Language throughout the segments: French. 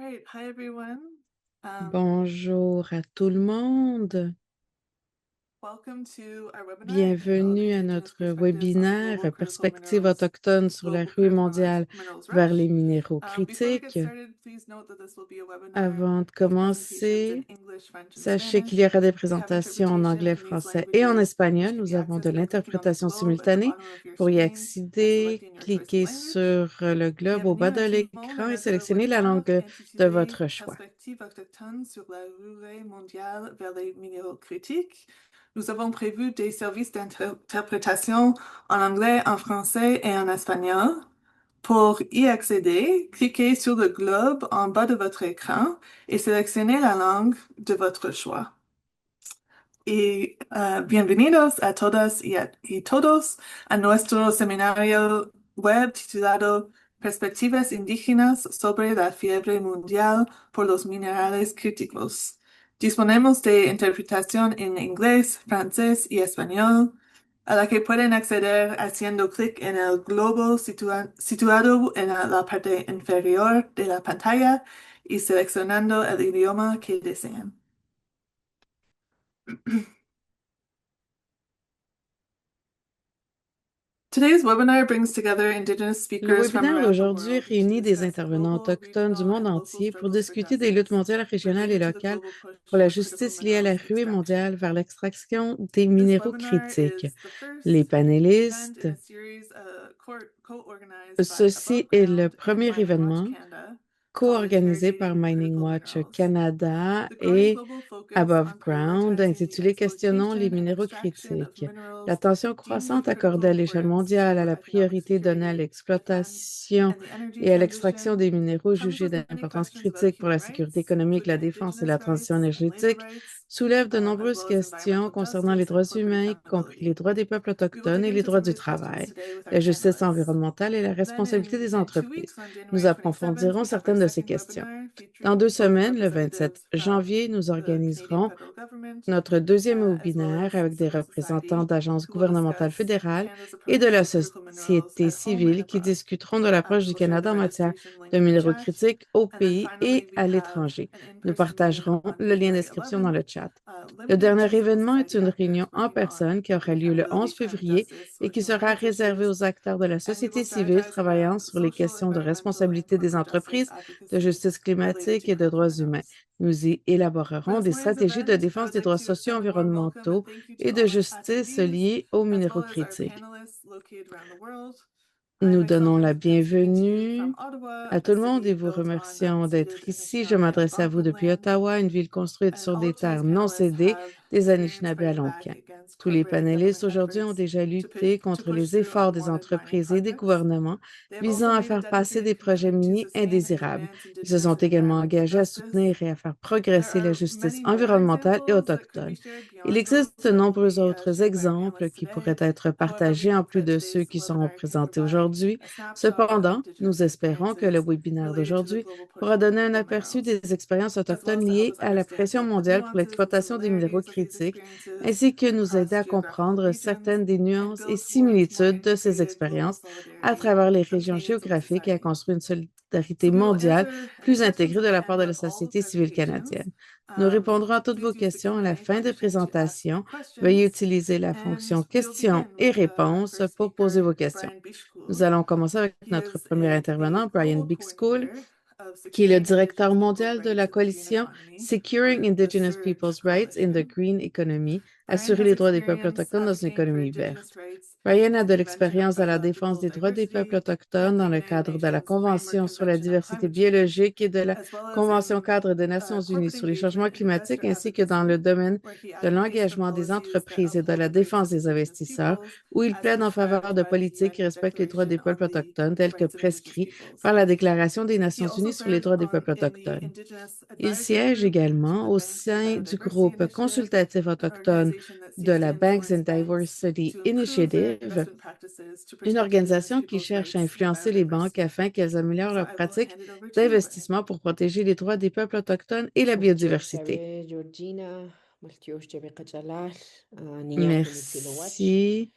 Right. Hi, everyone. Bonjour à tout le monde. Welcome to our webinar entitled Bienvenue à Indigenous notre Perspectives on webinaire Global Critical Perspectives Minerals, autochtones sur la Global ruée Critical mondiale Minerals vers les Rush. minéraux Before we get critiques. started, please note that this will be a webinar Avant de with presentations in commencer, English, French, and sachez qu'il y Spanish. aura des We have présentations en interpretation anglais, in these français et en languages, which espagnol. can be Nous avons de accessed by clicking on the l'interprétation globe at the simultanée. bottom of your Pour y screen and accéder, selecting your choice of cliquez language. sur le globe au bas Bienvenue de à tout le monde à l'écran et notre sélectionnez la webinaire langue de intitulé votre choix. Perspectives autochtones sur la ruée mondiale vers les minéraux critiques. Nous avons prévu des services d'interprétation en anglais, en français et en espagnol. Pour y accéder, cliquez sur le globe en bas de votre écran et sélectionnez la langue de votre choix. Bienvenidos a todas y todos a nuestro seminario web titulado Perspectivas indígenas sobre la fiebre mundial por los minerales críticos. Disponemos de interpretación en inglés, francés y español, a la que pueden acceder haciendo clic en el globo situado en la parte inferior de la pantalla y seleccionando el idioma que desean. Today's webinar brings together Indigenous Le speakers from webinaire around the d'aujourd'hui world to réunit des discuss intervenants global, autochtones du regional, monde and local entier pour struggles for discuter des luttes justice mondiales régionales et related to the locales global push pour la for critical justice liée à minerals la ruée extraction. mondiale vers l'extraction des This minéraux webinar critiques. is the Les first event panélistes, in a series co-organized by ceci Above est le Ground and premier Mining Watch événement Canada called co-organisé par Interrogating Mining Critical Watch Minerals. Canada The growing et global focus Above on Ground, prioritizing the intitulé Questionnons les exploitation and minéraux extraction of critiques. minerals L'attention deemed croissante accordée à critical for l'échelle mondiale à la socio-economic priorité donnée à security, defense, l'exploitation and the energy et à l'extraction transition des minéraux comes jugés with many d'importance questions about critique pour human la sécurité rights, économique, la including défense et la Indigenous transition rights and labor énergétique, rights, soulève de as nombreuses well as questions environmental concernant les justice droits and corporate humains, y compris les accountability. droits des peuples We will autochtones dig et les into droits some of du these questions travail, today with our la justice panelists. environnementale et la Then responsabilité des in 2 entreprises. weeks, on Nous January 27th, approfondirons we have our certaines de ces second questions. webinar Dans featuring 2 both semaines, le 27 representatives from janvier, nous the Canadian organiserons federal government, notre deuxième as well webinaire as avec des civil représentants society, d'agences who will gouvernementales discuss fédérales Canada's et de approach la to critical minerals société at home and civile qui abroad. discuteront de l'approche du We'll share Canada the en matière registration de link in the minéraux chat. critiques au And then pays finally, et we à have l'étranger. an Nous in-person meeting partagerons on le lien January d'inscription dans 11th, le chat. Le limited dernier to civil événement est society une actors réunion en working on personne qui aura lieu le 11 accountability, crime février justice, et qui or human sera rights réservé issues. aux acteurs de la And we will société civile strategize travaillant around sur les social, questions de environmental, and responsabilité des corporate justice entreprises, de advocacy justice related climatique to et de critical droits humains. minerals. Nous y For élaborerons this des morning's stratégies de event, I défense would des like droits to sociaux extend a warm welcome and environnementaux thank you to et de all our justice attendees, liés aux as minéraux well as our critiques. panelists located around the world. I Nous myself donnons am la speaking to you from bienvenue Ottawa, à tout a le monde et city vous built on remercions unceded d'être ici. Je Anishinaabe and m'adresse à vous Algonquin depuis land. Ottawa, une ville construite And sur all des of today's terres non panelists cédées have des experience Anishinaabe fighting back algonquins. against Tous les corporate and government panélistes aujourd'hui ont efforts déjà lutté to contre push les through efforts des unwanted mining entreprises et des projects. gouvernements They have visant also à made a faire passer dedicated des projets commitment to miniers sustain and indésirables. advance Ils se Indigenous sont and également environmental engagés à justice. soutenir et à faire There progresser la are justice many more environnementale et examples that could be autochtone. shared Il beyond those existe de that will nombreux be autres shared by our exemples panelists qui pourraient today. être However, we partagés en hope plus that de ceux today's qui seront webinar can présentés provide aujourd'hui. a snapshot of Cependant, Indigenous nous espérons que le experiences webinaire related to the d'aujourd'hui global push pourra for donner un critical aperçu minerals, des expériences as well autochtones as to help liées us à la understand pression both the mondiale pour nuances and l'exploitation des minéraux similarities of these critiques, experiences ainsi que nous aider across à geographical comprendre regions certaines des and nuances et build towards more similitudes de ces integrated global expériences à solidarity travers les from régions Canadian civil géographiques et à society. construire une So solidarité we will mondiale answer any plus questions intégrée at de the la part end de la of all the société civile presentations. canadienne. Nous répondrons à toutes Please vos use the questions à la Q&A fin des function to ask présentations. Veuillez questions. utiliser la And fonction we'll questions begin et with our réponses first pour poser speaker, vos questions. Brian Nous Bishkul. allons commencer avec He notre is premier a intervenant, Brian global Bixcool, coordinator of qui est le securing directeur Indigenous peoples' mondial de la rights in the green coalition economy, Securing or the Indigenous SURGE People's Rights in the coalition. Green Economy, Brian assurer has les droits des peuples experience autochtones dans une advocating for économie Indigenous verte. rights Brian a in the de prevention of l'expérience dans la défense biological des droits des peuples diversity autochtones and the dans le United cadre de la Nations Framework Convention sur la Convention on diversité Climate Change, biologique et de la as well as Convention in cadre des Nations Unies corporate sur les changements engagement and climatiques, investor ainsi que dans le advocacy, domaine where he de advocates for l'engagement des policies that entreprises et de uphold la the rights défense of des Indigenous investisseurs, peoples, où il as plaide en faveur prescribed de by the politiques qui UN respectent les droits Declaration des on peuples the autochtones, tels que Rights of Indigenous prescrits Peoples. par la Déclaration des He Nations also Unies sur les serves droits des peuples in the autochtones. Indigenous Il Advisory siège Group to également the au Banks and sein du Biodiversity groupe Initiative, consultatif an autochtone organization that de seeks to la Banks influence and banks Diversity to improve their Initiative, investment practices to une protect Indigenous organisation qui people's cherche à rights and influencer les banques biodiversity. afin qu'elles améliorent So leurs I will pratiques hand it over to you, Brian. d'investissement pour protéger les droits des peuples autochtones et la biodiversité. Georgina, Maltios Jebeka Jalal, Niña Kunitziloach. Merci.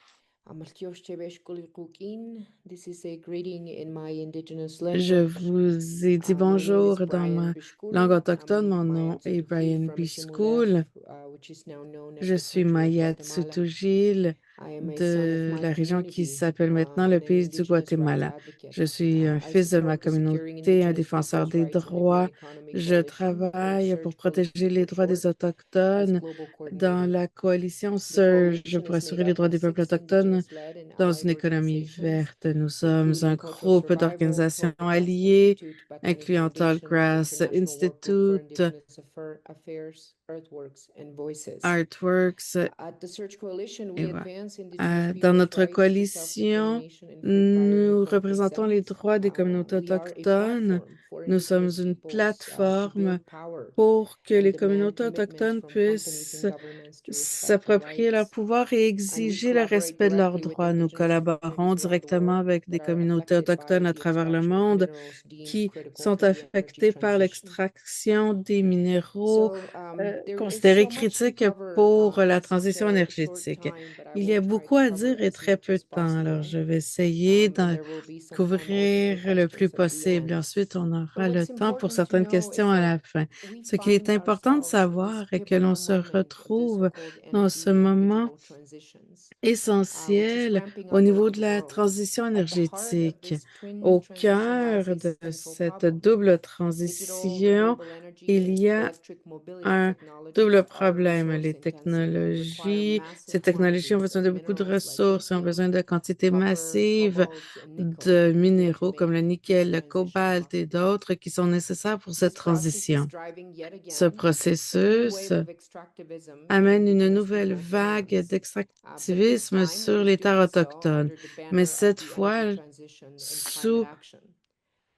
This is a greeting in my indigenous Je language. vous ai dit My name is bonjour dans Brian ma langue Bishkulu. autochtone. Mon nom est Mayatsutuji Brian from Shimulef, Biscool. which is now known as Je the suis country of Maya Guatemala. Tsutujil I am a son of de my la région qui community s'appelle maintenant le and an pays du indigenous rights Guatemala. advocate. Je suis un I fils de ma support the Securing communauté, un Indigenous défenseur Peoples' des Rights in the Grand droits. Economic Je Coalition, or travaille pour SURGE protéger les for droits des short, as Autochtones global dans coordinator. la coalition The SURGE coalition pour is made assurer les up droits of des peuples 6 autochtones indigenous-led and dans allied une économie organizations, verte. Nous sommes un including Coastal groupe Survival, d'organisations Tallgrass alliées, Institute, Batani incluant Foundation, the Tallgrass International Workbook for Institute, Indigenous Affairs, Earthworks, and Voices. Artworks. At the Search Coalition, Et we voilà. advance indigenous Dans people's notre rights to coalition, self-determination and free prior and nous informed représentons consent. les droits des communautés We are a autochtones. platform for Nous sommes indigenous une peoples to plateforme build power pour que and les demand communautés commitments autochtones from companies puissent and governments to respect their s'approprier leurs rights. pouvoirs et And we exiger le collaborate respect de leurs directly with droits. Nous indigenous collaborons communities around the directement world avec des that are communautés affected by autochtones à the travers le extraction of monde minerals deemed qui critical sont for the energy affectés par transition. l'extraction des minéraux So there is considérés so much to critiques cover pour la in such transition a short énergétique. time, but I Il y a will try beaucoup to à cover dire et as très much peu as de temps, alors possible. je vais essayer And d'en there will be some time also for couvrir le plus questions at the possible. end. Ensuite, on But aura le what's temps pour important to certaines know questions is à that la fin. we Ce qui est find important de ourselves in this savoir est que l'on pivotal se moment of the retrouve so-called dans ce energy and moment digital transitions, which is essentiel ramping au up niveau around de the la world. transition At the heart of énergétique. this twin Au transition lies cœur a de central cette problem: double digital, transition, renewable energy, il and y a electric mobility un double technologies are problème. resource intensive and require Ces massive technologies ont quantities besoin of de beaucoup de minerals like ressources et ont lithium, besoin de quantités copper, massives cobalt, and nickel de in order to minéraux comme le make this nickel, le transition cobalt et possible. d'autres qui sont nécessaires pour cette This process is transition. driving yet Ce again a new processus wave of extractivism in amène une indigenous nouvelle peoples' vague lands. But this d'extractivisme time it sur is les terres doing so autochtones, under the mais banner of cette the energy fois transition and climate sous action.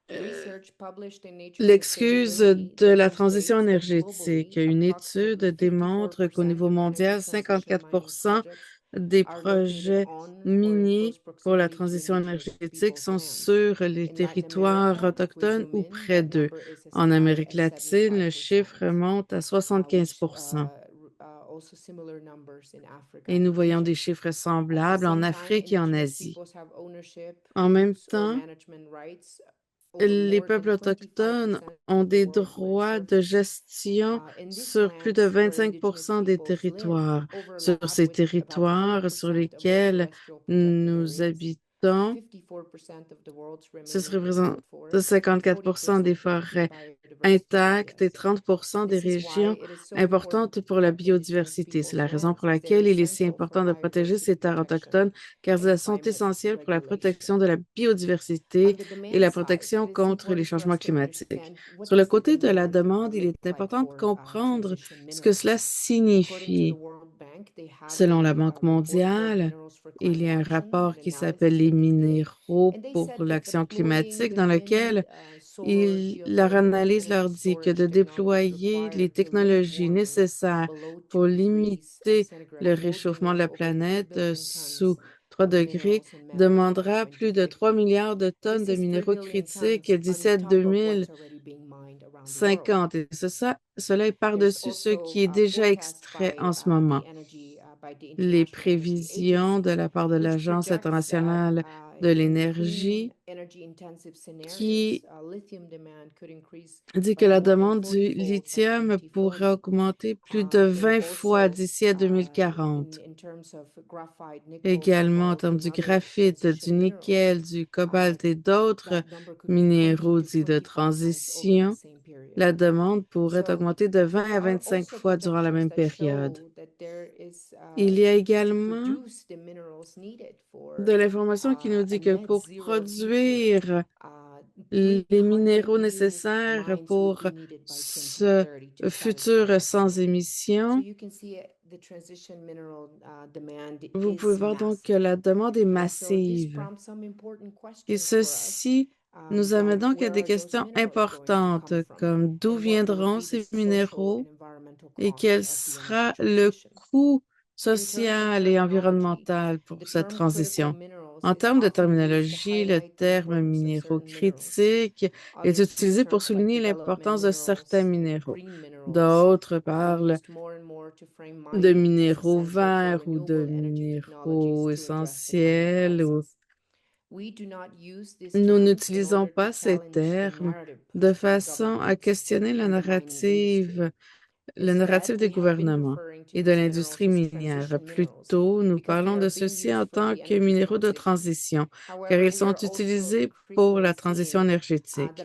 Research published in Nature l'excuse Sustainability de la transition demonstrates that énergétique. globally, Une étude approximately démontre qu'au 54% niveau of energy mondial, transition mining 54% projects des are located projets on or in miniers close pour la proximity to transition indigenous énergétique peoples' sont lands. sur les In Latin territoires America, if we autochtones zoom ou in, près that d'eux. number is as En high Amérique as latine, le chiffre 75%, monte à which 75%. also similar numbers in Africa Et and nous voyons Asia. des chiffres At the semblables en same time, Afrique et en indigenous Asie. peoples have ownership, En même use, or temps, management rights over les more peuples than autochtones 25% ont of the des world's land droits de surface. gestion And these sur plus de lands where 25% indigenous des peoples live territoires. Sur overlap ces with about territoires sur 40% of all lesquels terrestrial protected nous areas, habitons, 54% of the world's ce remaining représente protected forests, and 54% des 40% of the forêts biodiversity intactes et areas. 30% des This is why régions it is so important importantes to pour la protect indigenous biodiversité. C'est peoples' la raison lands, pour as they're laquelle il est si essential for important de protéger biodiversity ces terres protection autochtones, car and elles sont climate essentielles pour la protection regulation. de la On biodiversité the et demand la side, protection it is contre les important for changements us to climatiques. understand what Sur le does the côté de la demand demande, il look est like important de for comprendre transition ce que cela minerals. According to the signifie. World Bank, they have Selon la a Banque report called mondiale, Minerals for il y Climate a un Action, rapport an qui s'appelle analysis les that they did, minéraux and they pour said that l'action deploying climatique, the dans wind, lequel solar, leur geothermal, and analyse leur energy dit que storage de technologies déployer les required to limit technologies warming nécessaires below pour 2 degrees limiter centigrade le will réchauffement de demand la over 3 planète billion sous tons 3 of degrés minerals and metals by demandera plus de 3 2050. milliards de tonnes This de is 3 minéraux billion critiques tons on d'ici à top of what's already being mined around the world. 2050. Et cela est There's par-dessus ce also qui est déjà forecasts extrait en ce moment. by the Les International Energy prévisions de Agency, la part de which l'Agence projects that internationale de in clean l'énergie energy-intensive scenarios, qui lithium demand could increase dit que by la more than demande du 40-fold by lithium pourrait 2040. augmenter plus de And 20 fois also, d'ici à 2040. in terms of graphite, nickel, Également, en cobalt, termes and du other graphite, du transition minerals, nickel, du cobalt et d'autres that number could be 20 minéraux to dits de 25 times over the transition, same period. la demande pourrait So augmenter de 20 there à are 25 also fois durant la projections même that période. show that there is Il y a to également produce the minerals needed de for l'information qui nous a dit que net pour zero future, produire uh, les 300 minéraux new nécessaires mines would pour be needed by ce 2030 to satisfy futur that sans demand. So émissions. you can see the transition mineral demand Vous pouvez is voir donc que massive. la demande est And so this massive. prompts some important Et questions for us, ceci nous amène like donc à where des are those questions minerals going to importantes come from, comme d'où and what will viendront be the ces social and minéraux environmental et cost quel of the energy sera le transition. coût In terms of social et terminology, environnemental the pour cette term critical transition. minerals En termes de terminologie, le terme minéraux critiques est utilisé pour souligner l'importance de certains minéraux. D'autres parlent de minéraux verts ou de minéraux essentiels. Nous n'utilisons pas ces termes de façon à questionner le narratif des gouvernements et de l'industrie minière. Plutôt, nous parlons de ceux-ci en tant que minéraux de transition, car ils sont utilisés pour la transition énergétique.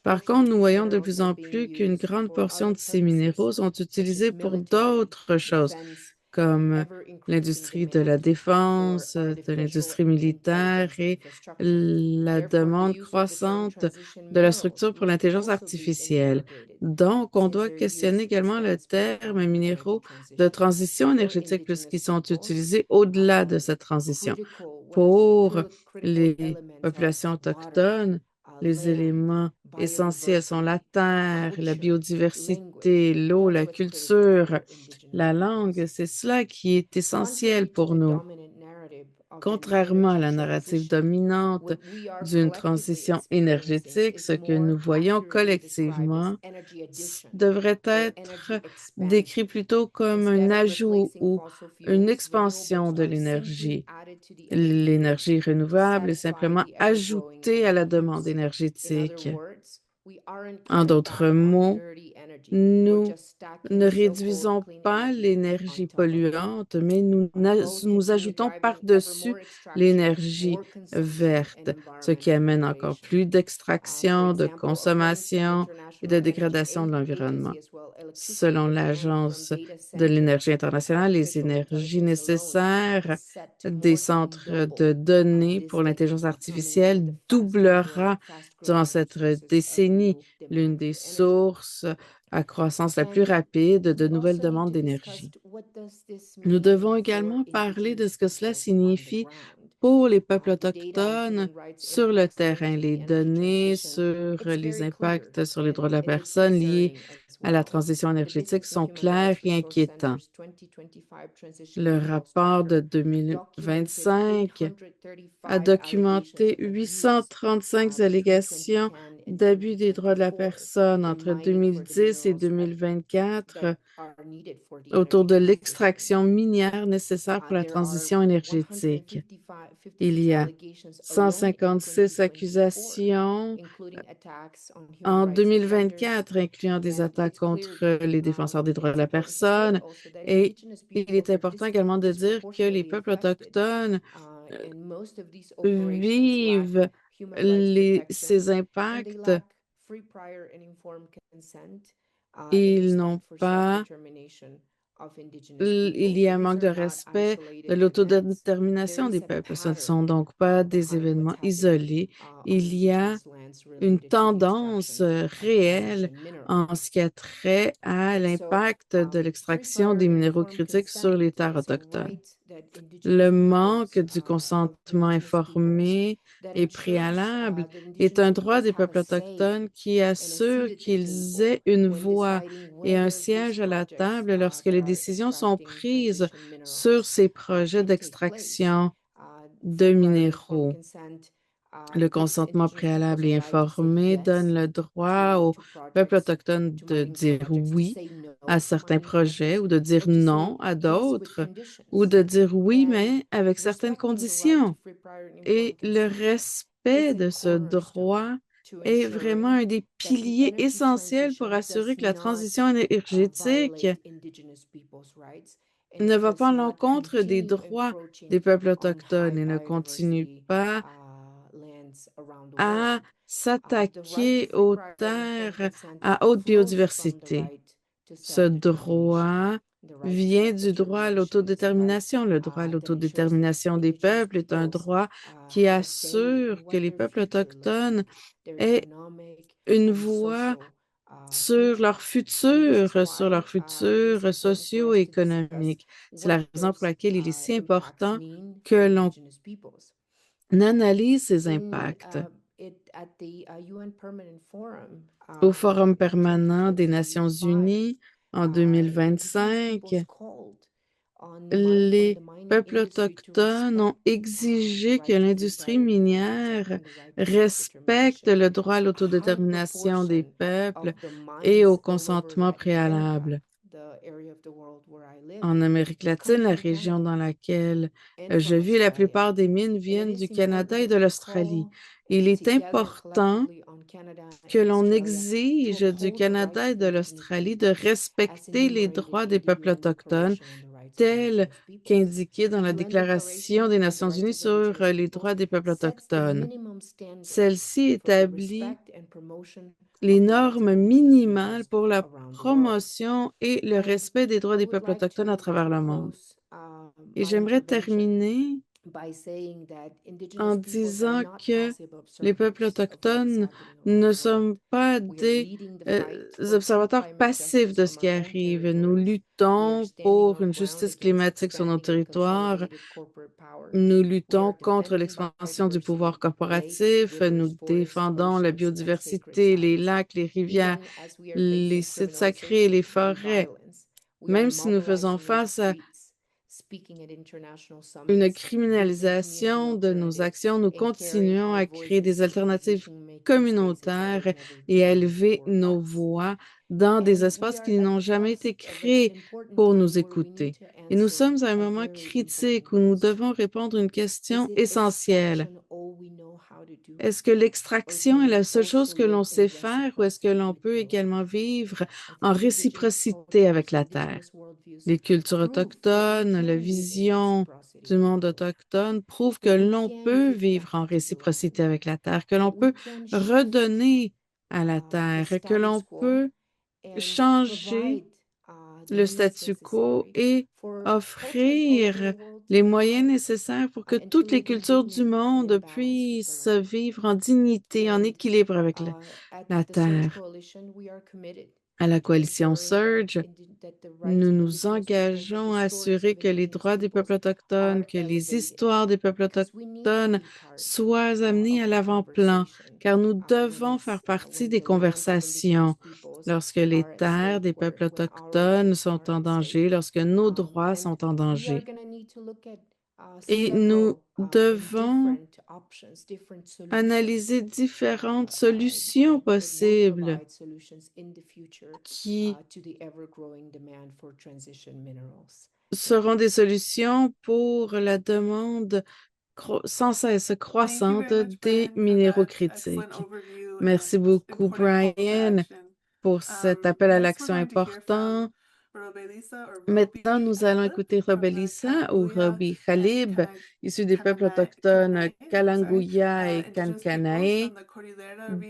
Par contre, nous voyons de plus en plus qu'une grande portion de ces minéraux sont utilisés pour d'autres choses, comme l'industrie de la défense, de l'industrie militaire et la demande croissante de la structure pour l'intelligence artificielle. Donc, on doit questionner également le terme minéraux de transition énergétique puisqu'ils sont utilisés au-delà de cette transition. Pour les populations autochtones, les éléments essentiels sont la terre, la biodiversité, l'eau, la culture, la langue. C'est cela qui est essentiel pour nous. Contrairement à la narrative dominante d'une transition énergétique, ce que nous voyons collectivement devrait être décrit plutôt comme un ajout ou une expansion de l'énergie. L'énergie renouvelable est simplement ajoutée à la demande énergétique. En d'autres mots, nous ne réduisons pas l'énergie polluante, mais nous ajoutons par-dessus l'énergie verte, ce qui amène encore plus d'extraction, de consommation et de dégradation de l'environnement. Selon l'Agence de l'énergie internationale, les énergies nécessaires des centres de données pour l'intelligence artificielle doublera durant cette décennie, l'une des sources à croissance la plus rapide de nouvelles demandes d'énergie. Nous devons également parler de ce que cela signifie pour les peuples autochtones sur le terrain, les données sur les impacts sur les droits de la personne liés à la transition énergétique sont clairs et inquiétants. Le rapport de 2025 a documenté 835 allégations d'abus des droits de la personne entre 2010 et 2024 autour de l'extraction minière nécessaire pour la transition énergétique. Il y a 156 accusations en 2024, incluant des attaques contre les défenseurs des droits de la personne. Et il est important également de dire que les peuples autochtones vivent ces impacts. Ils n'ont pas il y a un manque de respect de l'autodétermination des peuples. Ce ne sont donc pas des événements isolés. Il y a une tendance réelle en ce qui a trait à l'impact de l'extraction des minéraux critiques sur les terres autochtones. Le manque du consentement informé et préalable est un droit des peuples autochtones qui assure qu'ils aient une voix et un siège à la table lorsque les décisions sont prises sur ces projets d'extraction de minéraux. Le consentement préalable et informé donne le droit aux peuples autochtones de dire oui à certains projets ou de dire non à d'autres ou de dire oui, mais avec certaines conditions. Et le respect de ce droit est vraiment un des piliers essentiels pour assurer que la transition énergétique ne va pas à l'encontre des droits des peuples autochtones et ne continue pas à s'attaquer aux terres à haute biodiversité. Ce droit vient du droit à l'autodétermination. Le droit à l'autodétermination des peuples est un droit qui assure que les peuples autochtones aient une voix sur leur futur socio-économique. C'est la raison pour laquelle il est si important que l'on analyse ces impacts. Au Forum permanent des Nations unies en 2025, Les peuples autochtones ont exigé que l'industrie minière respecte le droit à l'autodétermination des peuples et au consentement préalable. En Amérique latine, la région dans laquelle je vis, la plupart des mines viennent du Canada et de l'Australie. Il est important que l'on exige du Canada et de l'Australie de respecter les droits des peuples autochtones tels qu'indiqués dans la Déclaration des Nations unies sur les droits des peuples autochtones. Celle-ci établit les normes minimales pour la promotion et le respect des droits des peuples autochtones à travers le monde. Et j'aimerais terminer en disant que les peuples autochtones ne sont pas des observateurs passifs de ce qui arrive. Nous luttons pour une justice climatique sur nos territoires. Nous luttons contre l'expansion du pouvoir corporatif. Nous défendons la biodiversité, les lacs, les rivières, les sites sacrés, les forêts. Même si nous faisons face à une criminalisation de nos actions, nous continuons à créer des alternatives communautaires et à élever nos voix dans des espaces qui n'ont jamais été créés pour nous écouter. Et nous sommes à un moment critique où nous devons répondre à une question essentielle. Est-ce que l'extraction est la seule chose que l'on sait faire ou est-ce que l'on peut également vivre en réciprocité avec la Terre? Les cultures autochtones, la vision du monde autochtone prouvent que l'on peut vivre en réciprocité avec la Terre, que l'on peut redonner à la Terre, que l'on peut changer le statu quo et offrir les moyens nécessaires pour que toutes les cultures du monde puissent vivre en dignité, en équilibre avec la Terre. À la coalition Surge, nous nous engageons à assurer que les droits des peuples autochtones, que les histoires des peuples autochtones soient amenées à l'avant-plan, car nous devons faire partie des conversations lorsque les terres des peuples autochtones sont en danger, lorsque nos droits sont en danger. Et nous devons analyser différentes solutions possibles qui seront des solutions pour la demande sans cesse croissante des minéraux critiques. Merci beaucoup, Brian, pour cet appel à l'action important. Maintenant, nous allons écouter Robelissa ou Robi Khalib, issu des peuples autochtones Kalanguya et Kankanae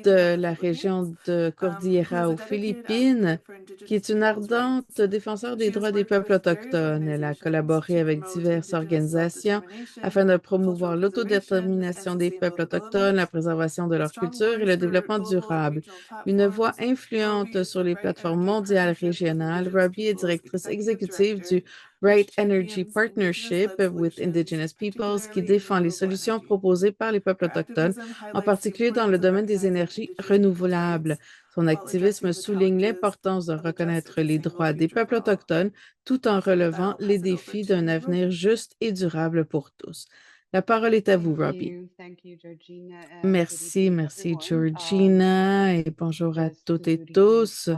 de la région de Cordillera aux Philippines, qui est une ardente défenseur des droits des peuples autochtones. Elle a collaboré avec diverses organisations afin de promouvoir l'autodétermination des peuples autochtones, la préservation de leur culture et le développement durable. Une voix influente sur les plateformes mondiales régionales, Robbie est directrice exécutive du Bright Energy Partnership with Indigenous Peoples qui défend les solutions proposées par les peuples autochtones, en particulier dans le domaine des énergies renouvelables. Son activisme souligne l'importance de reconnaître les droits des peuples autochtones tout en relevant les défis d'un avenir juste et durable pour tous. La parole est à vous, Robbie. Merci, merci, Georgina, et bonjour à toutes et tous.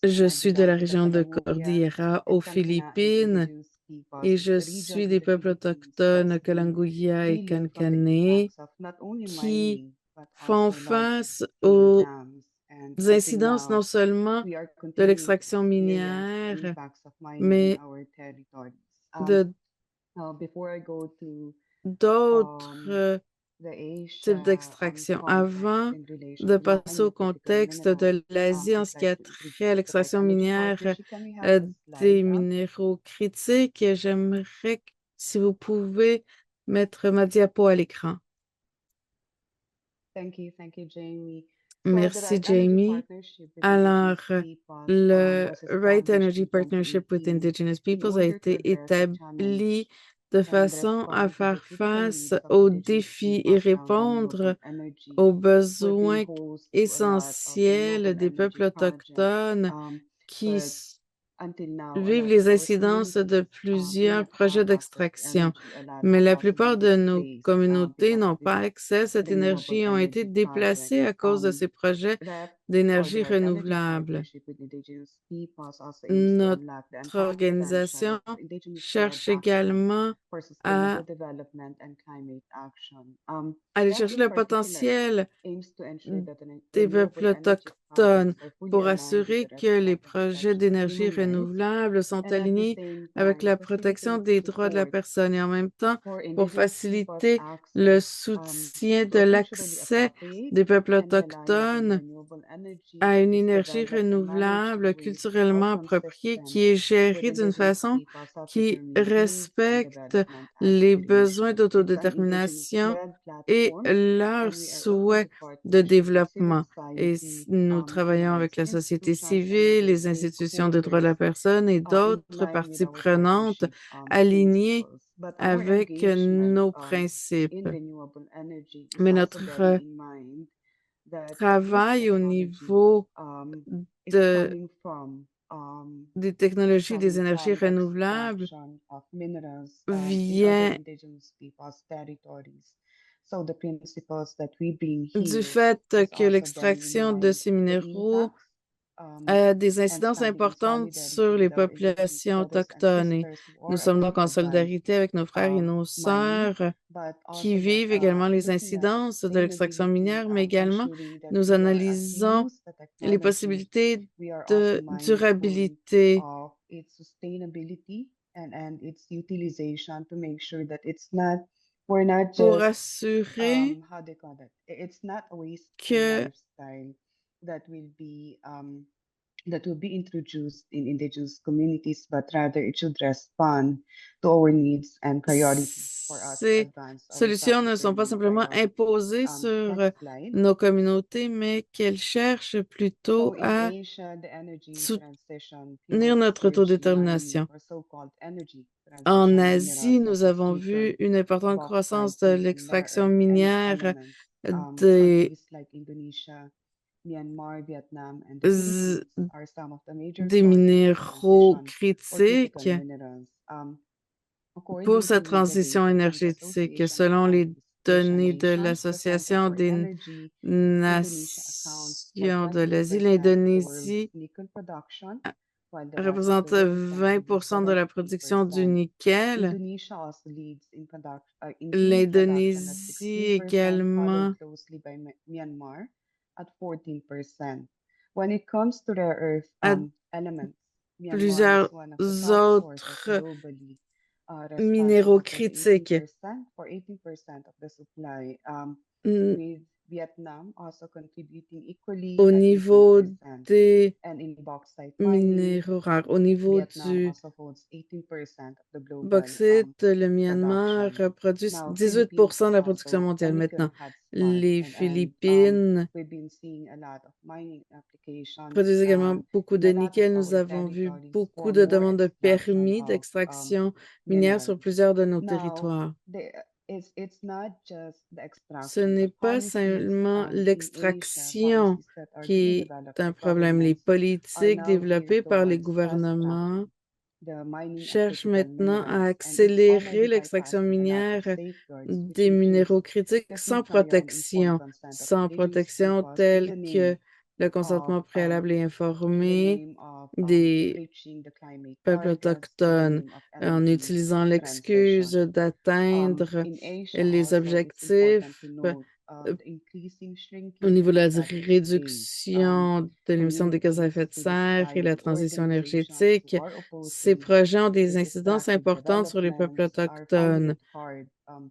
Je suis de la région de Cordillera aux Philippines et je suis des peuples autochtones Kalanguya et Kankanaey qui font face aux incidences non seulement de l'extraction minière, mais d'autres types d'extraction. Avant de passer au contexte de l'Asie en ce qui a trait à l'extraction minière des minéraux critiques, j'aimerais, si vous pouvez, mettre ma diapo à l'écran. Merci, Jamie. Alors, le Right Energy Partnership with Indigenous Peoples a été établi de façon à faire face aux défis et répondre aux besoins essentiels des peuples autochtones qui vivent les incidences de plusieurs projets d'extraction, mais la plupart de nos communautés n'ont pas accès à cette énergie et ont été déplacées à cause de ces projets d'énergie renouvelable. Notre organisation cherche également à aller chercher le potentiel des peuples autochtones pour assurer que les projets d'énergie renouvelable sont alignés avec la protection des droits de la personne et en même temps pour faciliter le soutien de l'accès des peuples autochtones à une énergie renouvelable culturellement appropriée qui est gérée d'une façon qui respecte les besoins d'autodétermination et leurs souhaits de développement. Et nous travaillons avec la société civile, les institutions des droits de la personne et d'autres parties prenantes alignées avec nos principes. Mais notre travail au niveau de, des technologies des énergies renouvelables vient du fait que l'extraction de ces minéraux a des incidences importantes sur les populations autochtones. Et nous sommes donc en solidarité avec nos frères et nos sœurs qui vivent également les incidences de l'extraction minière, mais également nous analysons les possibilités de durabilité pour assurer que that will be introduced in indigenous communities, but rather it should respond to our needs and priorities for us to ces advance our solutions ne sont pas self-determining simplement priorities. imposées sur Next slide. nos communautés, mais qu'elles cherchent plutôt So in à Asia, the energy transition soutenir notre rich mining autodétermination. or so-called energy En transition Asie, minerals nous such as avons vu lithium, une importante bauxite, croissance de and rare l'extraction earth minière elements des, countries like Indonesia, Myanmar, Vietnam, and the z- Philippines are some of the major des sources of minéraux transition or critical critiques minerals. pour According cette to the transition data from the énergétique. Association of Selon les Southeast Asian données de Nations presented l'Association for des energy, Indonesia accounts for Nations de l'Asie, 20% of the world's l'Indonésie nickel production, while the rest of the représente world contributes 20% de la production du 73%. nickel. Indonesia also leads in clean production at L'Indonésie 16%, également followed closely by Myanmar at 14%. When it comes to rare earth a elements, Myanmar is plusieurs one of the top sources autres globally, minéraux responsible critiques. for 18% of the supply, Mm, with Vietnam also contributing equally Au at niveau 18%. des And in bauxite mining, minéraux rares, au niveau Vietnam du also holds 18% of the global bauxite, le Myanmar production. produit Now, 18% Philippines de is la production also a mondiale. nickel Maintenant, hotspot, les and Philippines we've been seeing a lot of mining applications produisent également beaucoup in de a lot of nickel. Nous our avons vu territories beaucoup for de more demandes de extraction permis of d'extraction minière sur minerals. plusieurs de nos Now, territoires. it's not just the Ce extraction, n'est but pas policies seulement in Asia, l'extraction policies that are being qui est developed un by problème. Les governments are politiques now geared développées par les towards gouvernements fast-tracking the mining of cherchent critical maintenant à minerals, and it's accélérer already l'extraction bypassing a lot of minière safeguards, which des includes minéraux critiques taking prior and informed sans consent of indigenous protection peoples in telle the que name le of consentement préalable et in the informé name of des reaching the climate peuples targets, in the autochtones name of en energy utilisant l'excuse transition. d'atteindre In Asia les also, it's important objectifs to note euh, the increasing au shrinking niveau de la demographic base. réduction de l'émission de gaz à Communities, effet de civil serre et la society transition organizations who énergétique. are Ces opposing projets ont des these incidences extractive importantes sur les peuples developments are finding autochtones it hard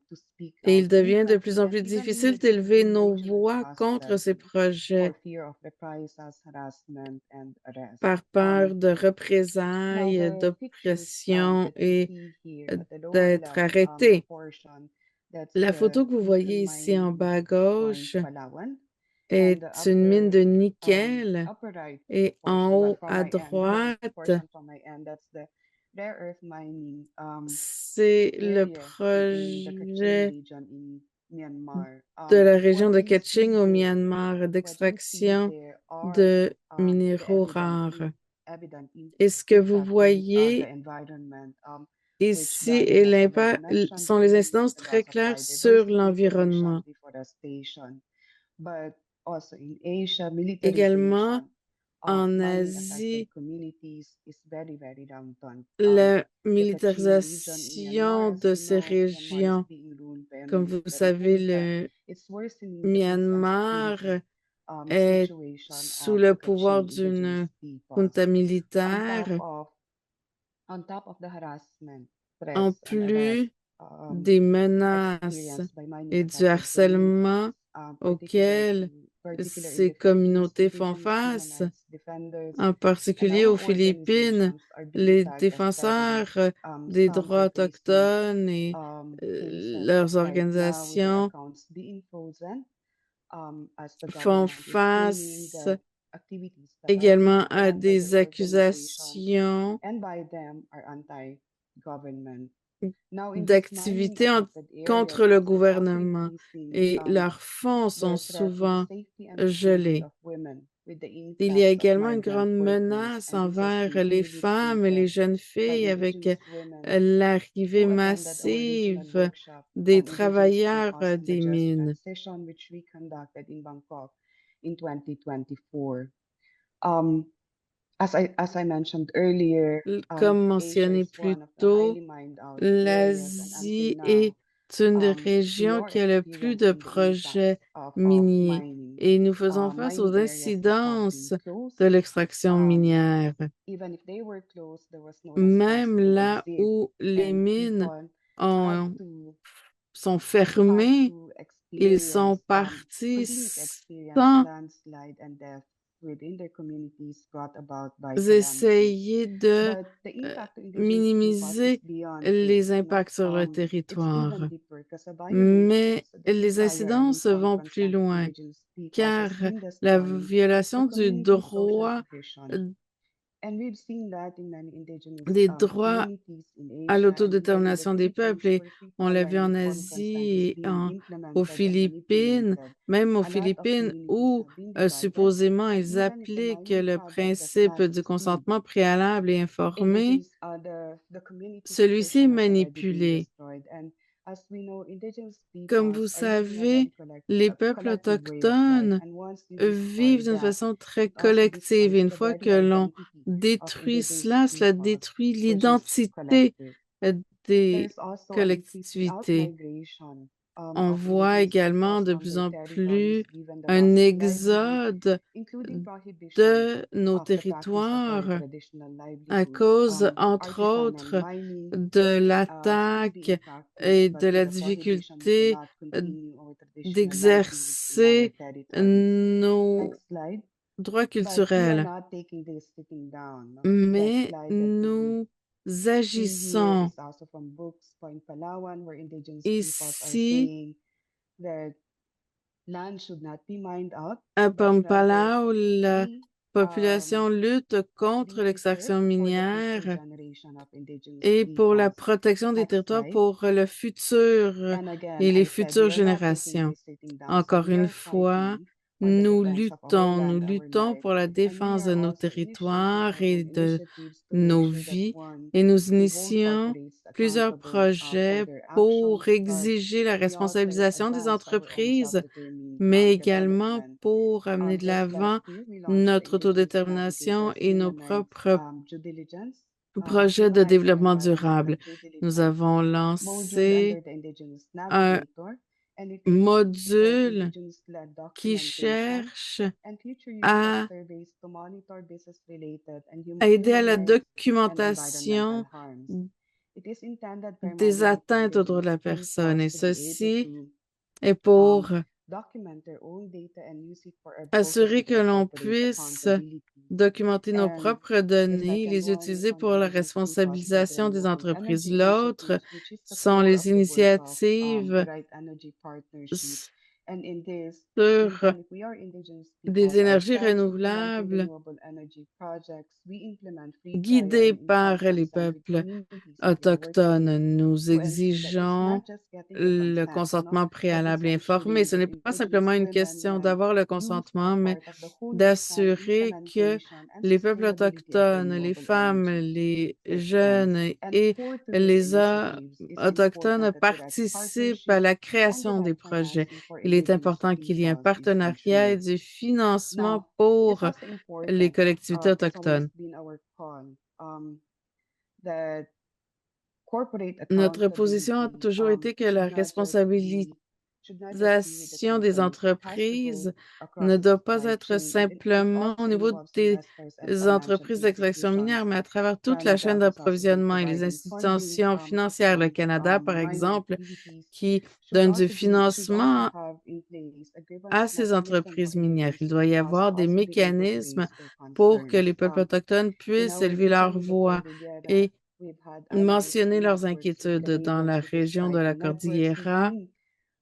to speak et il out devient de plus frequently en and plus even difficile immediately d'élever in nos regional voix contre ces cross-presence for projets fear of reprisals, harassment, and arrest. par peur de Now, représailles, the pictures d'oppression that you et see here at the lower d'être left, the arrêtés. portion, that's La the photo que vous nickel voyez ici en mining bas à point gauche Palawan, and est the une mine de nickel upper right et en portion, well, haut from à my end, the droite, portion from my end, that's the rare earth mining c'est le area in the Kachin projet region in Myanmar. de la What région de we see Kaching au there, Myanmar what we see d'extraction there are de the minéraux evidence rares. evident Et ce que vous impact on the voyez environment, which ici Brian et has already l'impact mentioned, sont les including incidences the très loss of claires sur biodiversity, pollution, l'environnement. deforestation. But also in Asia, Également, militarization of en mining affected Asie, communities is very, very rampant. la The Kachin region in Myanmar, militarisation as de we ces know, Myanmar is régions, being ruled by a comme vous military savez, junta. le It's worsening the peace and Myanmar security est situation sous of le the pouvoir Kachin d'une indigenous peoples. junta On militaire, top of on top of the harassment, en threats, and plus arrest des menaces experienced by mining et du affected harcèlement auxquels particular in ces the Philippines, communautés font indigenous human face, rights defenders en and particulier our aux Philippines, organizations are being les tagged as défenseurs terrorists. des Some droits are facing autochtones et cases leurs right now with their organisations accounts being frozen as the font government is claiming face that activities that are being également à done by their des organizations accusations and by them are anti-government. Now, in these mining d'activités affected areas, contre le as is often gouvernement increasing, et leurs fonds sont the threat to the souvent safety and security gelés. of women with the Il y a influx of également une migrant grande workers, menace and this has envers been les clearly femmes et les stated jeunes by filles avec indigenous women l'arrivée who attended our regional massive workshop des on indigenous skin travailleurs costs in the des just mines. transition, which we conducted in Bangkok in 2024. Um, as I mentioned earlier, Comme Asia mentionné is plus one of the tôt, highly mined out areas, and until l'Asie est now, une we région are qui a le plus de experiencing the impacts projets of miniers mining. et nous faisons face aux Mining areas that have been incidences closed. de l'extraction minière. Even if they were closed, there was no response Même to the là exit, où les and mines people had ont- to sont had fermées, to ils sont experience partis continue to experience sans landslide and death within their communities brought about by calamities. essayer de But the impact to indigenous peoples is minimiser beyond les here. impacts sur le It's territoire. even deeper because the Mais the les ceasefire and incidences vont plus non-confrontation of loin, indigenous peoples car has been la destroying the violation du community's social droit, cohesion. And we've seen that in many indigenous des droits communities in à Asia and even in the l'autodétermination des peuples, Philippines, et where on l'a people, vu when en informed consent is Asie et being aux implemented and Philippines, manipulated. même aux A lot of Philippines communities où have been divided, supposément and ils even if the appliquent mining le product does principe not du exceed consentement préalable et informé, indigenous the community's celui-ci est cohesion has already been manipulé. destroyed. And as we know, indigenous Comme vous peoples are living a savez, very les peuples collective way of life, autochtones and once you vivent destroy d'une that, façon très it also collective. Et destroys une the fois very que l'on identity of détruit indigenous cela peoples, détruit which is l'identité collective. des There's also an increased collectivités. outmigration On of voit indigenous également peoples de from plus their en territories plus given the un loss of livelihood, exode including prohibition de nos of the practice of our territoires traditional à livelihoods. cause, entre Artisanal autres, mining de could be l'attaque impacted, et but de with la the prohibition, we difficulté cannot continue our traditional livelihoods in our d'exercer territories. nos Next slide. droits But we are culturels. not taking this sitting down. That Mais slide that you nous see here agissons is also from Books Point Palawan, where indigenous peoples are ici saying that land should not be mined out, à but rather Pampalao. La we population lutte contre we preserve l'extraction for the future minière generation of indigenous et pour la peoples. protection des Next territoires slide. pour le futur And again, et les I said futures we are not taking générations. this sitting down. So Encore we une are fois, fighting for the defense of our nous land, our luttons life. pour la And we défense are de nos also initiating territoires our et own de initiatives to make nos sure that vies one, et nous we hold initions corporates plusieurs accountable for projets their pour actions, but exiger la we also responsabilisation des advance our own entreprises, self-determined mais également development. pour amener de Just last l'avant year, we launched the notre Indigenous autodétermination Navigators et nos Human Rights propres Due Diligence projets de Human Rights and développement Environmental durable. Due Nous Diligence avons module under lancé the Indigenous un Navigator, and it aims to support module Indigenous-led qui documentation cherche and future use of à surveys to monitor business-related and aider à human la rights and environmental documentation harms. It is intended des primarily for atteintes aux droits de Indigenous la personne. peoples Et to be able ceci to est pour document their own data and use it for assurer advocacy que for l'on corporate puisse accountability. documenter nos And propres the données et second les one is utiliser on the pour la indigenous peoples for the responsabilisation des renewable entreprises. energy L'autre initiatives, which is the sont core of les the work of the initiatives Right Energy Partnership. s- And in this, sur even if we are indigenous des people énergies ourselves implementing renouvelables renewable energy projects, we implement free trial guidées and par les incentives with peuples communities that we are working with autochtones. Nous to ensure that it's exigeons not just getting the le consent, consentement but it's préalable et informé. ensuring Ce that n'est pas indigenous simplement une women, question men, d'avoir le youth are consentement, mais part of the holistic d'assurer que implementation and les peuples sustainability of autochtones, les renewable femmes, energy les systems. jeunes And et core to these les initiatives, it's autochtones important that direct participent à partnership la and création des direct projets. financing for Il est indigenous important qu'il y ait un solutions is partenariat et ensured. du financement Now, it's pour also les important, collectivités it's always autochtones. been our call, that corporate Notre position a accountability toujours été que la responsabilité should not just be with the des companies. It has to entreprises go across ne the doit pas supply être chain, and it simplement au also niveau involves des investors and financial entreprises d'extraction minière, institutions. mais à travers toute la chaîne Canada has also been d'approvisionnement et les providing funding institutions financières. Le Canada, par mining exemple, activities qui should donne du also financement have in place a grievance à ces mechanism for entreprises minières. Il indigenous doit y peoples to avoir des also be able to mécanismes raise their pour que concerns. les peuples autochtones In puissent our élever region leur in the voix Cordillera, et we've had mentionner advocacy leurs networks with inquiétudes. Dans la Canadians with région de la recycle networks. We've Cordillera, been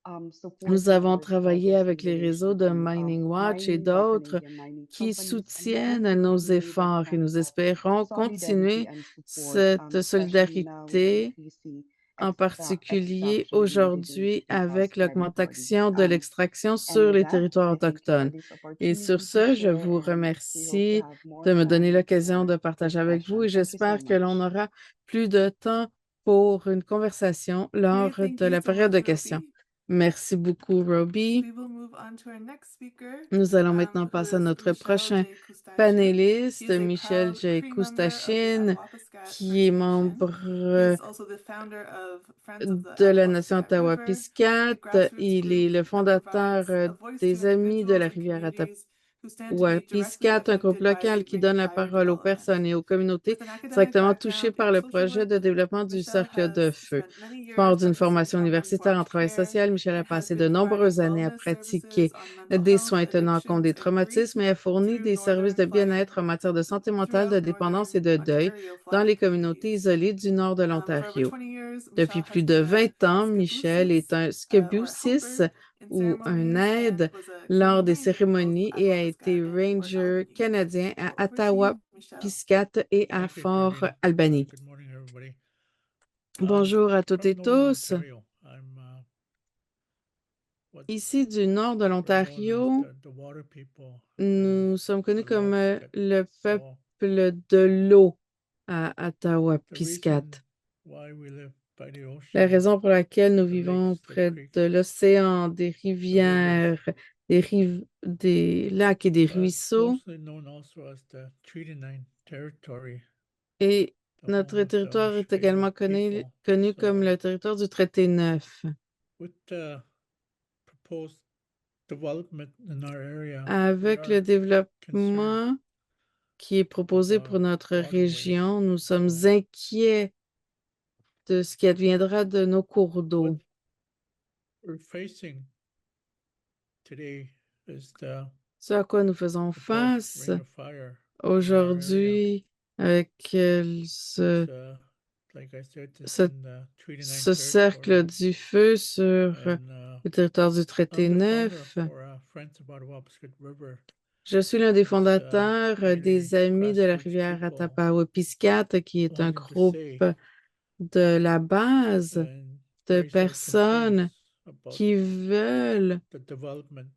nous supporting avons our travaillé struggles in avec les réseaux relation de to Mining Watch et mining by d'autres Canadian mining qui companies, and we hope soutiennent to nos continue that efforts et kind nous of espérons solidarity continuer and support, cette especially now with the solidarité, increasing en particulier extraction in indigenous aujourd'hui people's avec territories. l'augmentation de l'extraction And sur with les that, territoires I thank you for autochtones. this Et sur opportunity to ce, je share, vous and we hope to remercie have de more me donner time l'occasion for de partager avec vous discussion. et Thank you so j'espère que l'on much. aura plus de temps pour une conversation lors Thank de you la so période de much, questions. Roby. Merci beaucoup, Roby. We will move on to our next speaker, Nous allons maintenant who passer à is notre Michel prochain J. Kustachin. He panéliste, is a Michel proud J. Cree member of the Koustachine, Attawapiskat qui est First Nation. He membre is also the founder of Friends of the de la nation Attawapiskat River, a Ottawa-Piscate. grassroots Il est group le that fondateur provides a voice to des Amis de individuals la and rivière communities who stand to be directly Ottawa-Piscate, un groupe affected local by qui donne la rainfire parole aux development. personnes et aux communautés With an academic directement touchées background par in le social projet de work, développement du Michel cercle de has feu. spent many years Fort d'une practicing formation universitaire en trauma-informed travail care social, Michel a and has passé de been providing nombreuses années à wellness pratiquer services on mental des health, soins tenant compte des addictions, and grief traumatismes et a fourni through des services northern de flooding bien-être en matière de santé mentale, de throughout dépendance et northern de deuil Ontario dans les flooded communautés communities. isolées du nord de For over l'Ontario. 20 years, Depuis Michel plus has de been 20 ans, a Michel est un or a scabusis helper in ou un ceremonies aide and was a lors Canadian des Ranger in both cérémonies et a été Attawapiskat and Fort ranger Albany. canadien So à over to you, Michel. Ottawa-Piscate et à Thank you, Fort Caroline. Albany. Good morning, everybody. Bonjour à toutes From et Northern tous. Ontario, I'm what Ici du nord de we're known as l'Ontario, the water people nous sommes connus and comme Attawapiskat. le So peuple de l'eau à the reason Ottawa-Piscate. why we live by the La ocean, raison pour laquelle nous the vivons lakes, the près creeks, de l'océan, des the rivers, rivières, des lacs et des ruisseaux, mostly known also as the Treaty 9 territory, et the notre home of the territoire est Ojibwe également connu comme people. le territoire du traité 9. With the proposed development in our area, we Avec are le concerned développement qui est proposé pour notre région, nous sommes inquiets de ce qui adviendra de nos cours d'eau. We're facing today is the Ce à quoi nous faisons proposed face ring of fire in our area. aujourd'hui avec It's, like I said, it's ce, in the Treaty 9 ce cercle territory. du feu sur And le territoire du traité I'm the founder 9. for Friends of Ottawapiskat River. Je suis l'un des It's fondateurs really des Amis de la grassroots rivière people Attapawa-Piscate, qui est un wanting to groupe say de la base and de raise their personnes concerns about qui veulent the development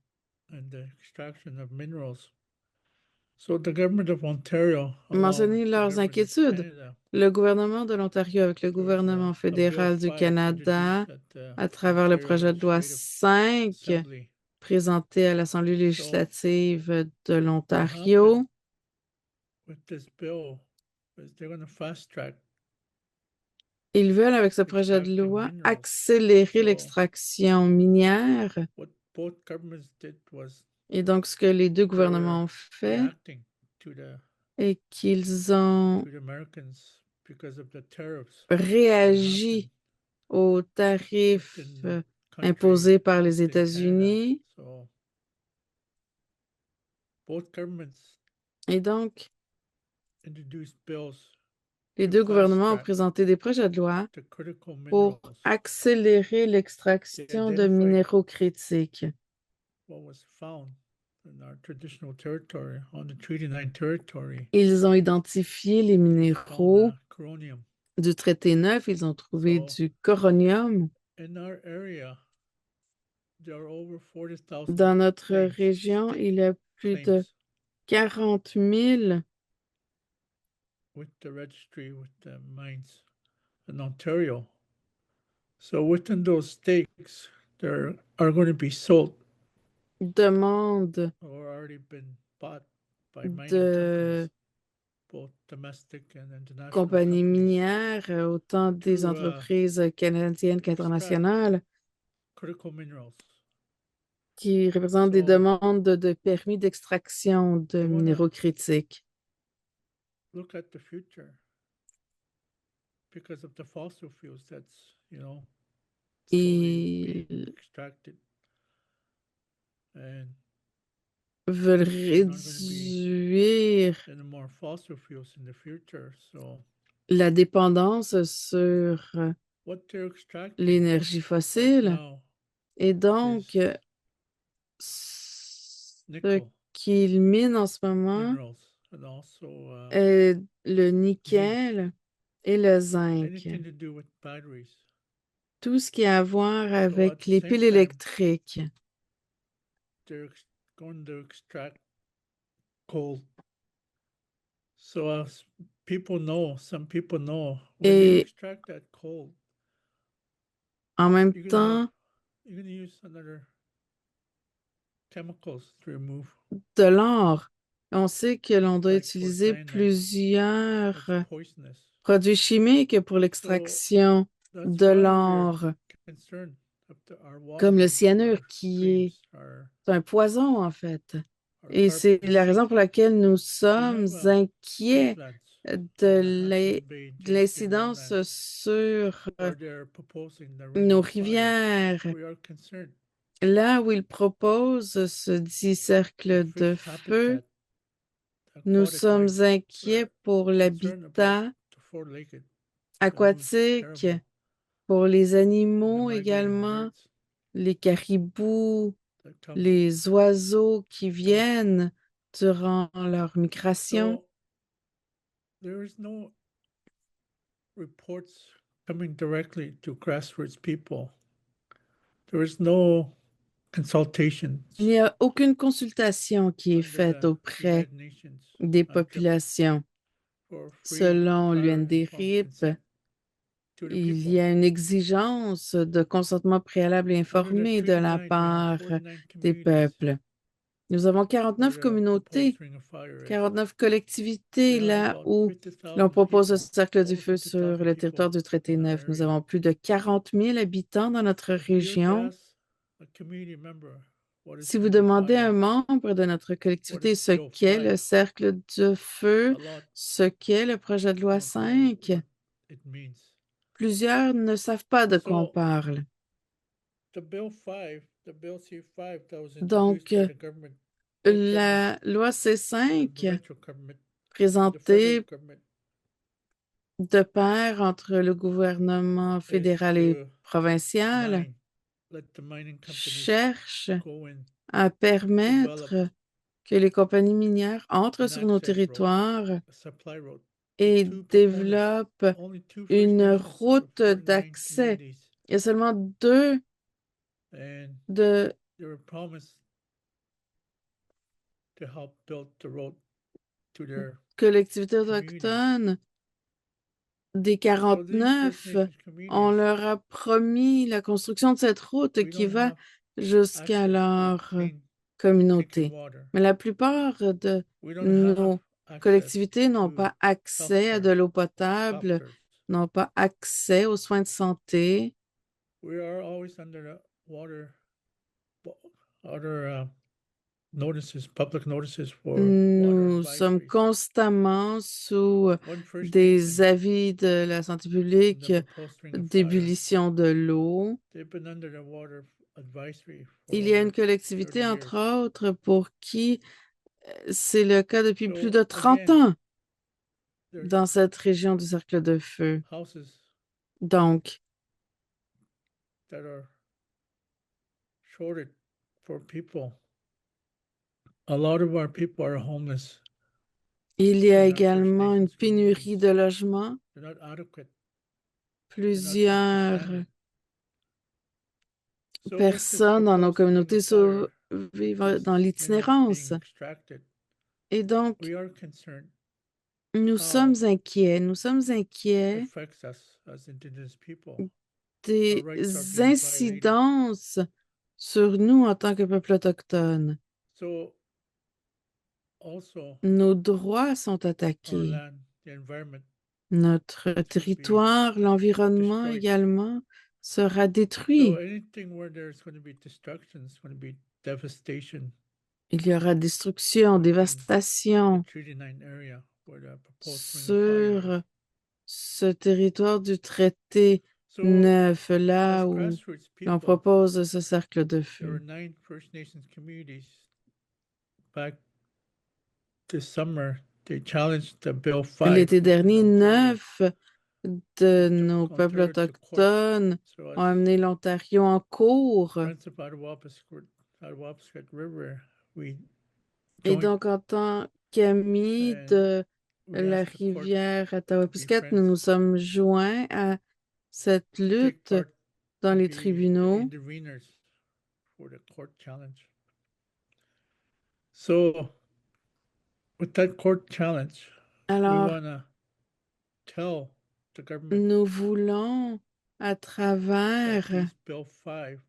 and the extraction of minerals. So the government of Ontario, along mentionner the leurs government of inquiétudes. Canada, Le gouvernement de l'Ontario avec le there's gouvernement a Bill fédéral du 5 Canada introduced at the à travers le Ontario projet de loi Legislative 5 Assembly. présenté à l'Assemblée So législative de what will l'Ontario. happen with this bill is they're going to fast track Ils veulent, avec ce projet de extracting loi, minerals. accélérer So l'extraction minière. what both governments did was Et donc, ce que les deux they're gouvernements ont fait reacting to est qu'ils ont the Americans because of the tariffs réagi aux tarifs within the imposés country, par les within Canada. États-Unis. So both governments Et donc, introduced bills les to deux fast gouvernements ont track présenté des projets de loi the critical pour minerals. accélérer They l'extraction de identified minéraux critiques. what was found in our traditional territory, on the Treaty 9 territory. Ils ont identifié les They found minéraux coronium. du traité 9. Ils ont trouvé So, du coronium. in our area, there are over 40,000 Dans notre claims, région, state il y a plus de claims 40 000 with the registry, with the mines in Ontario. So within those stakes, there are going to be sold demandes or already been bought by mining de companies, both domestic and international compagnies companies, minières, autant des to entreprises canadiennes extract qu'internationales, critical minerals. qui représentent des So demandes de permis d'extraction de they want to minéraux critiques. look at the future because of the fossil fuels that's, slowly being Ils extracted. And veulent we're not going to be réduire any more fossil fuels in the future. So la dépendance sur what they're extracting l'énergie right fossile now et donc is ce nickel qu'ils minent en ce moment minerals and also est le nickel et le zinc. anything to do with batteries. Tout ce qui a à voir So at avec the les same piles time, électriques. they're going to extract coal. So as people know, some people know, when you Et extract that coal, en même you're temps, going to use another chemicals to remove. de l'or. On sait que l'on doit Like for utiliser cyanide, plusieurs it's poisonous. produits chimiques pour So l'extraction that's de why we're l'or, concerned of our comme le waterways, cyanure our qui est streams, un poison en fait. our Et c'est la carbon. raison pour laquelle nous We sommes have inquiets wetlands de in the Hudson Bay, de James Bay l'incidence wetlands, sur where they're proposing the nos Ring of Fire. rivières. We are concerned. Là où ils proposent ce dit cercle The de fish feu, habitat, nous aquatic sommes life, inquiets we're pour concerned l'habitat about the four-legged, the moose, aquatique, terrible, pour les and the animaux migrating également, birds les caribous, that come. les oiseaux qui viennent durant leur migration. So there is no reports coming directly to grassroots people. There is no consultations Il n'y a aucune consultation qui est under faite the auprès United Nations des UNDRIP populations. for free, Selon prior, informed l'UNDRIP, consent to the il people. y a une exigence de consentement préalable et Under the informé de Treaty la 9, we have part 49 des communities peuples. Nous avons where 49 the communautés, proposed Ring of Fire is. 49 We collectivités have là about où 50,000 l'on propose le people, cercle du over feu sur 50,000 le territoire people du traité in our 9. Nous area. avons plus de 40 000 habitants dans notre If you were to région. ask a community member, what is Si the vous Ring of demandez à un Fire? membre de notre What collectivité is ce Bill qu'est le 5? cercle de feu, A lot ce qu'est le projet de loi don't know 5, what it means. plusieurs ne savent pas de quoi on So parle. the Bill C5 that was Donc, introduced by the government, both government, la loi the C5, provincial government, and the federal présentée government, de pair entre le gouvernement is fédéral et to provincial, let the mining companies cherche go in, à develop permettre que les compagnies minières entrent an sur nos access road, territoires a supply road, with et two proponents, développent only two First une Nations out of route 49 d'accès. communities, Il y a seulement deux and de they were promised to help build the road to their collectivités communities. autochtones. Des So these First 49, Nations on communities, leur a promis la construction de cette route we qui don't va have jusqu'à access to leur clean drinking communauté. water. Mais la plupart de We don't have nos access collectivités n'ont to pas accès à de healthcare, l'eau potable, doctors. n'ont pas accès aux soins de santé. We are always under the other notices, public notices for water Nous sommes advisories. constamment sous One First des Nation avis de la santé in publique the proposed Ring of Fire, d'ébullition de l'eau. they've been under the water advisory for Il y a over une 30 collectivité, years. entre autres, pour qui c'est le cas depuis plus de So 30 again, ans there's dans cette région du cercle de feu. houses Donc, that are shorted for people. A lot of our people are homeless. Il y a in our First également une Nations pénurie communities. de logements. They're not adequate. Plusieurs So with this personnes dans nos proposed Ring communautés of Fire, vivent this dans l'itinérance. minerals being extracted, Et donc, we are concerned nous how sommes inquiets. Nous sommes it inquiets affects us as Indigenous people. des Our rights are being violated. incidences sur nous en tant que peuple autochtone. So also Nos droits sont our attaqués. land, the environment, Notre territoire, l'environnement destroyed. également sera so détruit. anything where there's going to be destruction is going to be devastation. Il y aura destruction, The dévastation Treaty 9 area where the proposed Ring of Fire sur is. ce territoire du traité So 9, as là où grassroots l'on people, propose ce cercle de there were feu. 9 First Nations communities back this summer. They challenged the Bill 5 L'été in dernier, Ontario. 9 de Took nos peuples Ontario to court. autochtones So ont as amené l'Ontario en cours. Friends of Attawapiskat River, we Et joined donc, en tant qu'amis and de we la asked the court rivière to be Attawapiskat, nous friends, nous sommes joints à cette to take lutte part, dans to les be the tribunaux. interveners for the court challenge. So with that court challenge, we Alors, want to tell the government nous voulons, à that travers this Bill 5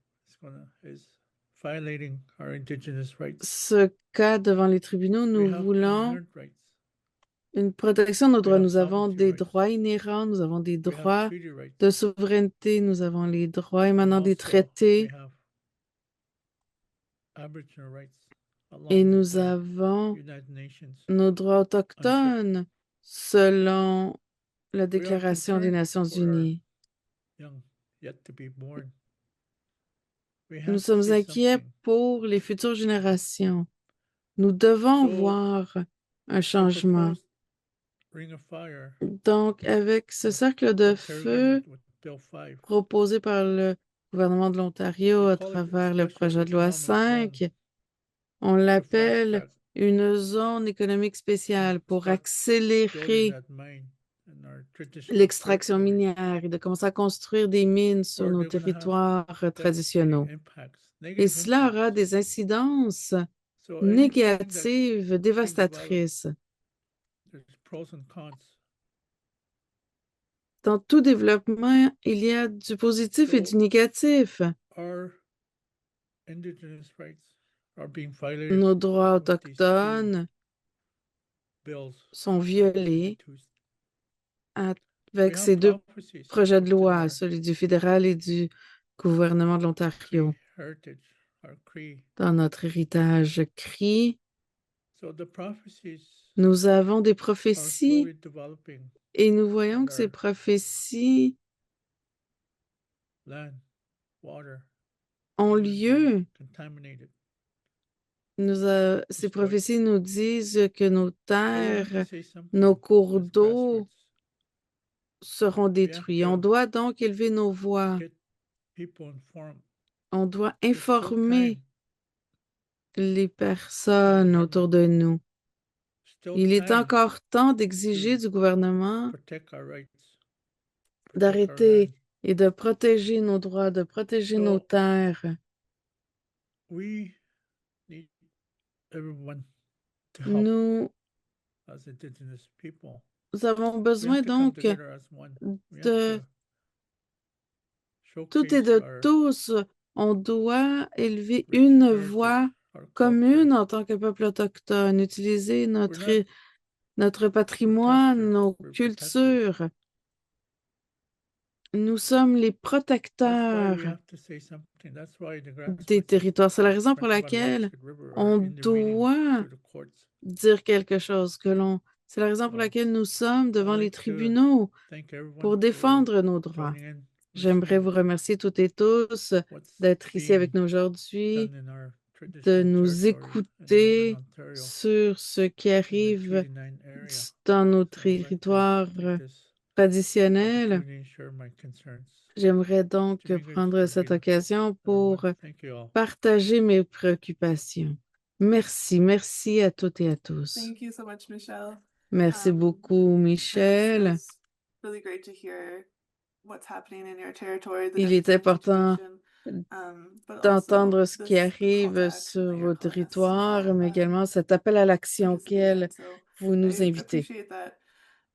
is violating our Indigenous rights. ce cas devant les tribunaux, We nous have voulons inherent rights. une protection de nos We droits. have Nous avons sovereignty des rights. droits inhérents, nous avons des We have droits treaty rights. de souveraineté, nous avons les droits And émanant des also, traités we have Aboriginal rights et along nous with the avons United Nations. nos droits autochtones selon la We are Déclaration des concerned Nations for our Unies. young yet to be born. We Nous have to sommes say inquiets something. pour les futures générations. Nous devons So, voir un the changement. proposed Ring of Fire Donc, avec ce cercle de Ontario feu government with Bill 5, proposé par le gouvernement de l'Ontario we à call it a travers le special projet de loi economic zone 5, on to l'appelle fast-track une zone économique spéciale pour start building accélérer that mine in our traditional l'extraction territories, minière et de commencer à construire des mines sur or nos they're going to have territoires devastating traditionnels. impacts, Et negative cela aura impacts. des incidences So anything that's négatives, being developed, dévastatrices. there's pros and cons. Dans tout développement, il y a du positif et du So négatif. our Indigenous rights are being violated Nos droits with these two autochtones bills sont that were violés introduced. avec We ces have deux prophecies projets de within loi, our celui du fédéral et du gouvernement de l'Ontario, Cree heritage, our Cree. dans notre héritage CRI. So the prophecies Nous avons des are prophéties slowly developing et nous voyons on que ces our prophéties land, water, ont are being lieu. contaminated. Ces destroyed. prophéties nous disent que nos So we have to terres, say something nos cours as d'eau grassroots. seront We have détruits. On to doit donc élever nos voix. get people informed. On doit It's still informer time. les personnes autour de nous. Still Il est time encore temps d'exiger to du gouvernement protect our rights. Protect our d'arrêter land. et de protéger nos droits, de protéger nos So terres. we need everyone to help Nous as Indigenous people. avons We have besoin to come donc together as one. We have de to toutes et showcase de our tous. On doit élever rich une heritage, voix our commune culture. en tant que peuple autochtone, utiliser We're not notre patrimoine, protesters, nos we're protectors. cultures. Nous sommes les That's why we protecteurs have to say something. That's why the des grassroots territoires. C'est la raison pour Friends of laquelle Attawapiskat River are on intervening doit through the courts. dire quelque chose, c'est la raison pour So laquelle nous sommes I'd devant les like to tribunaux thank everyone pour for défendre nos droits. joining in, J'aimerais vous listening remercier toutes et tous what's d'être ici being avec nous aujourd'hui, done in our de traditional nous territory in écouter Northern Ontario sur ce qui in the arrive Treaty 9 area. dans nos So I'd like to territoires take this traditionnelle. opportunity to share my concerns. J'aimerais donc prendre cette occasion pour Thank you all. partager mes préoccupations. Merci, merci à toutes et à tous. Thank you so much, Michelle. Merci beaucoup, It Michel. was really great to hear what's happening in your territory, the Il est difficult important situation, but d'entendre also ce this qui call arrive to action sur that vos you're calling us to territoires, mais all, également cet appel à l'action auquel participate in. So vous nous I invitez. appreciate that.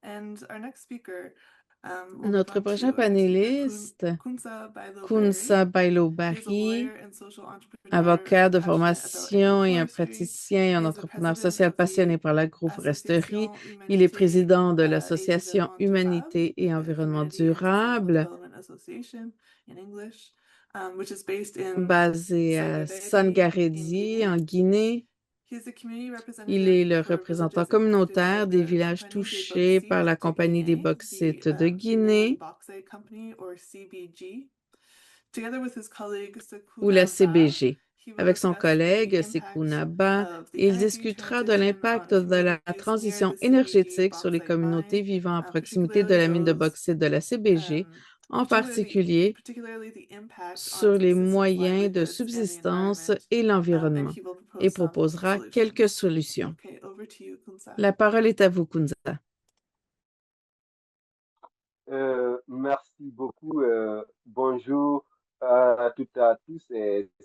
And our next speaker, we'll move Notre on prochain to our next speaker, panéliste, Kunsa Bailo-Berry. Kunsa He is a Bailo-Berry, lawyer and social entrepreneur avocat de passionate about formation et un agroforestry. praticien et He un is the entrepreneur president social of passionné the par l'agroforesterie. Association Il est Humanité président de et l'Association Développement Humanité et Durable, Environnement Humanity and Sustainable Durable, Development Association in English, which is based in basé à Sangaredi Sangaredi, en Guinée. He is the community Il representative est le for représentant villages impacted by communautaire des the villages Compagnie des touchés par la Bauxites de Compagnie des Guinée, Bauxites the de Guinean Guinée Bauxite Company, or CBG. Together with his colleague ou la Sekuna Ba, CBG. he will Avec son discuss the collègue impact Sekuna Ba, of the il energy discutera de transition l'impact on de la communities near transition the CBG énergétique sur les bauxite communautés mine, vivant à proximité de particularly la mine de those, bauxite de la CBG, en particularly particulier the impact sur on les subsistence moyens de livelihoods and the subsistance environment, et and l'environnement, he will et propose some proposera solutions. quelques solutions. Okay, over to you, Kunsa. La parole est à vous, Kunza. Merci beaucoup. Bonjour à toutes et à tous,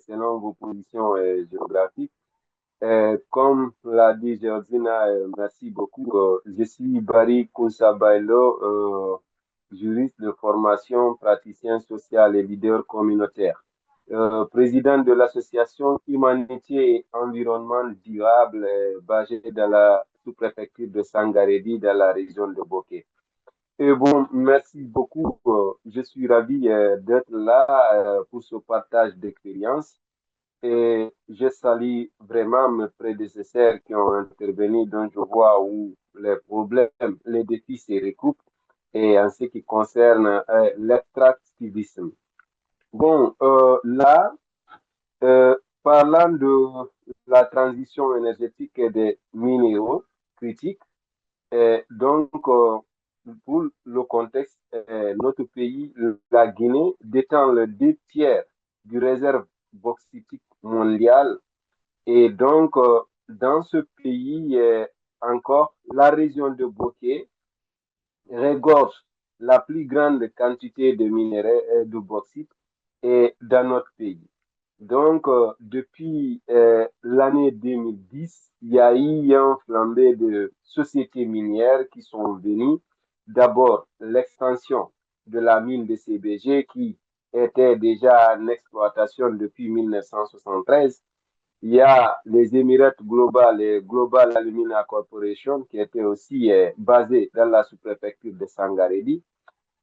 selon vos positions géographiques. Comme l'a dit Georgina, merci beaucoup. Je suis Barry Kunsabailo, juriste de formation, praticien social et leader communautaire. Président de l'association Humanité et Environnement Durable basée dans la sous-préfecture de Sangaredi, dans la région de Boké. Et bon, merci beaucoup. Je suis ravi d'être là pour ce partage d'expérience et je salue vraiment mes prédécesseurs qui ont intervenu, dont je vois où les problèmes, les défis se recoupent et en ce qui concerne l'extractivisme. Bon, là, parlant de la transition énergétique et des minéraux critiques, donc, pour le contexte, notre pays, la Guinée, détient le 2 tiers du réserve bauxitique mondiale. Et donc, dans ce pays, encore, la région de Boké regorge la plus grande quantité de minerais de bauxite dans notre pays. Donc, depuis l'année 2010, il y a eu un flambé de sociétés minières qui sont venues. D'abord, l'extension de la mine de CBG qui était déjà en exploitation depuis 1973. Il y a les Émirats Global et Global Alumina Corporation qui étaient aussi basés dans la sous-préfecture de Sangaredi.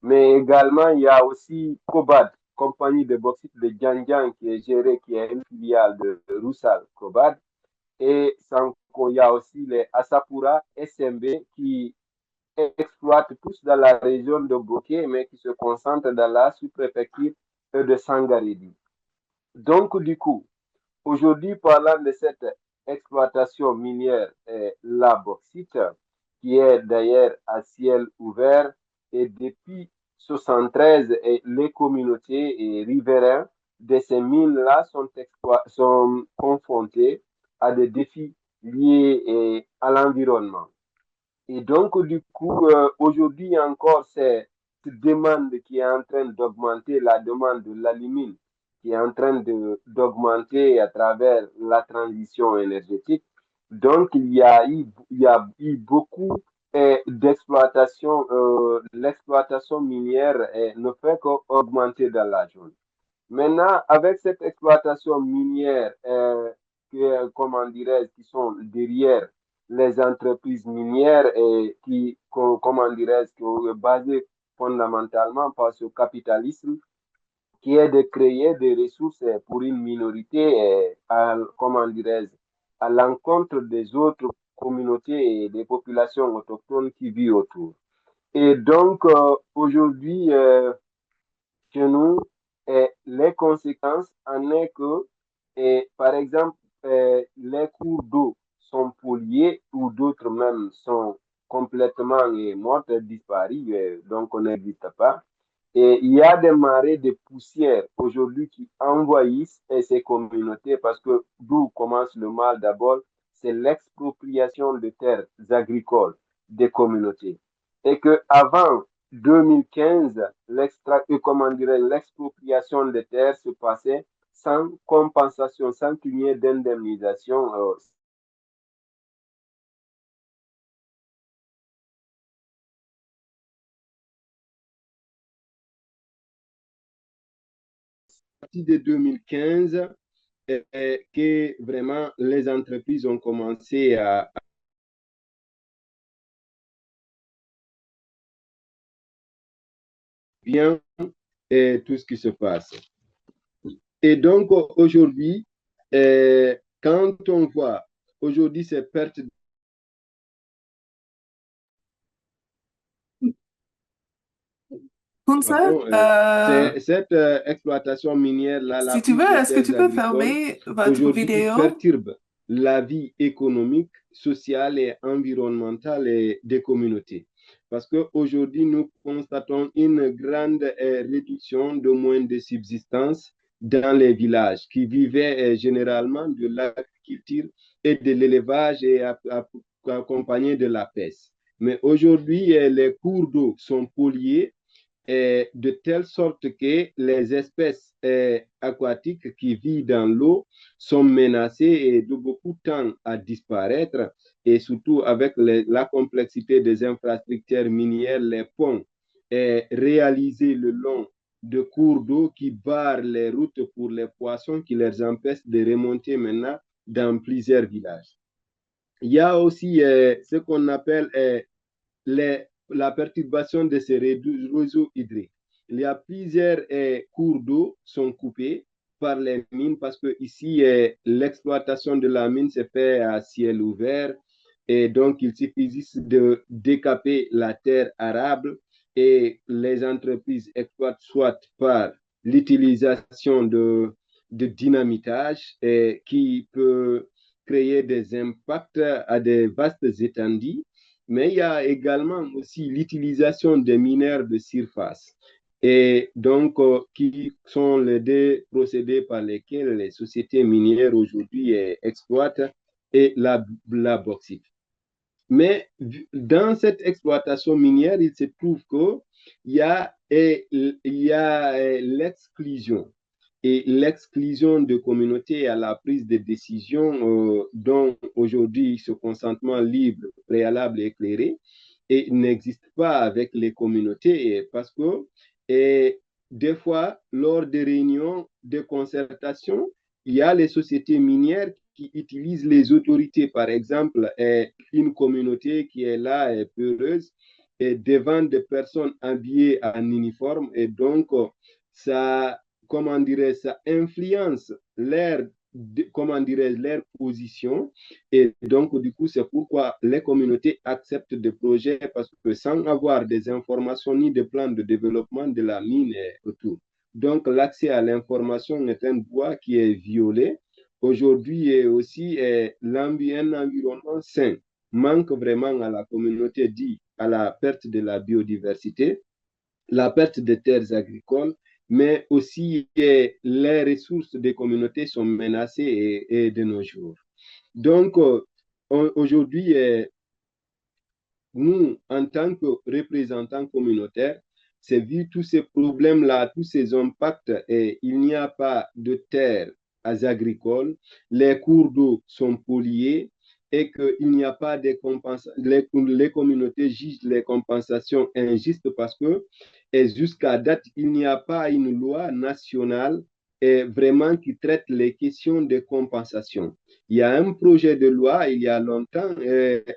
Mais également, il y a aussi Cobad, compagnie de bauxite de Djanjan qui est gérée, qui est une filiale de Roussal Cobad. Et il y a aussi les Asapura SMB qui exploitent tous dans la région de Boké, mais qui se concentrent dans la sous-préfecture de Sangaredi. Donc, du coup, aujourd'hui, parlant de cette exploitation minière, la bauxite, qui est d'ailleurs à ciel ouvert, et depuis 1973, les communautés riveraines de ces mines-là sont confrontées à des défis liés à l'environnement. Et donc, du coup, aujourd'hui encore, c'est cette demande qui est en train d'augmenter, la demande de l'alumine qui est en train d'augmenter à travers la transition énergétique. Donc, il y a eu beaucoup d'exploitation. L'exploitation minière ne fait qu'augmenter dans la zone. Maintenant, avec cette exploitation minière, comment dirais-je, qui sont derrière les entreprises minières et qui, comment dirais-je, qui sont basées fondamentalement par ce capitalisme qui est de créer des ressources pour une minorité, comment dirais-je, à l'encontre des autres communautés et des populations autochtones qui vivent autour. Et donc, aujourd'hui, chez nous, les conséquences en est que, par exemple, les cours d'eau sont pollués ou d'autres même sont complètement complètement mortes, disparues, donc on n'existe pas. Et il y a des marées de poussière aujourd'hui qui envahissent ces communautés parce que d'où commence le mal d'abord, c'est l'expropriation de terres agricoles des communautés. Et que avant 2015, l'expropriation des terres se passait sans compensation, sans qu'il y ait d'indemnisation. À partir de 2015, que vraiment les entreprises ont commencé à bien tout ce qui se passe. Et donc aujourd'hui, quand on voit aujourd'hui ces pertes c'est cette exploitation minière-là, la si tu prise veux, des est-ce que tu terres peux agricoles, fermer votre aujourd'hui vidéo? perturbe la vie économique, sociale et environnementale des communautés. Parce qu'aujourd'hui, nous constatons une grande réduction de moyens de subsistance dans les villages qui vivaient généralement de l'agriculture et de l'élevage et accompagnés de la pêche. Mais aujourd'hui, les cours d'eau sont pollués de telle sorte que les espèces aquatiques qui vivent dans l'eau sont menacées et de beaucoup de temps à disparaître. Et surtout avec la complexité des infrastructures minières, les ponts réalisés le long de cours d'eau qui barrent les routes pour les poissons, qui les empêchent de remonter maintenant dans plusieurs villages. Il y a aussi ce qu'on appelle la perturbation de ces réseaux hydriques. Il y a plusieurs cours d'eau sont coupés par les mines parce que ici l'exploitation de la mine se fait à ciel ouvert et donc il suffit juste de décaper la terre arable et les entreprises exploitent soit par l'utilisation de dynamitage qui peut créer des impacts à des vastes étendues, mais il y a également aussi l'utilisation des mineurs de surface et donc qui sont les deux procédés par lesquels les sociétés minières aujourd'hui exploitent et la bauxite. Mais dans cette exploitation minière, il se trouve qu'il y a l'exclusion et l'exclusion de communautés à la prise de décision dont aujourd'hui ce consentement libre, préalable et éclairé et n'existe pas avec les communautés parce que des fois, lors des réunions de concertation, il y a les sociétés minières qui utilisent les autorités. Par exemple, une communauté qui est là, est peureuse, et devant des personnes habillées en uniforme. Et donc, ça, comment dirais, ça influence leur position. Et donc, du coup, c'est pourquoi les communautés acceptent des projets parce que sans avoir des informations ni de plans de développement de la mine autour. Donc, l'accès à l'information est un droit qui est violé. Aujourd'hui, et aussi, un environnement sain manque vraiment à la communauté dit à la perte de la biodiversité, la perte des terres agricoles, mais aussi les ressources des communautés sont menacées et de nos jours. Donc, aujourd'hui, nous, en tant que représentants communautaires, c'est vu tous ces problèmes-là, tous ces impacts, et il n'y a pas de terres agricoles, les cours d'eau sont pollués et qu'il n'y a pas de compensations. Les communautés jugent les compensations injustes parce que jusqu'à date, il n'y a pas une loi nationale vraiment qui traite les questions de compensation. Il y a un projet de loi, il y a longtemps,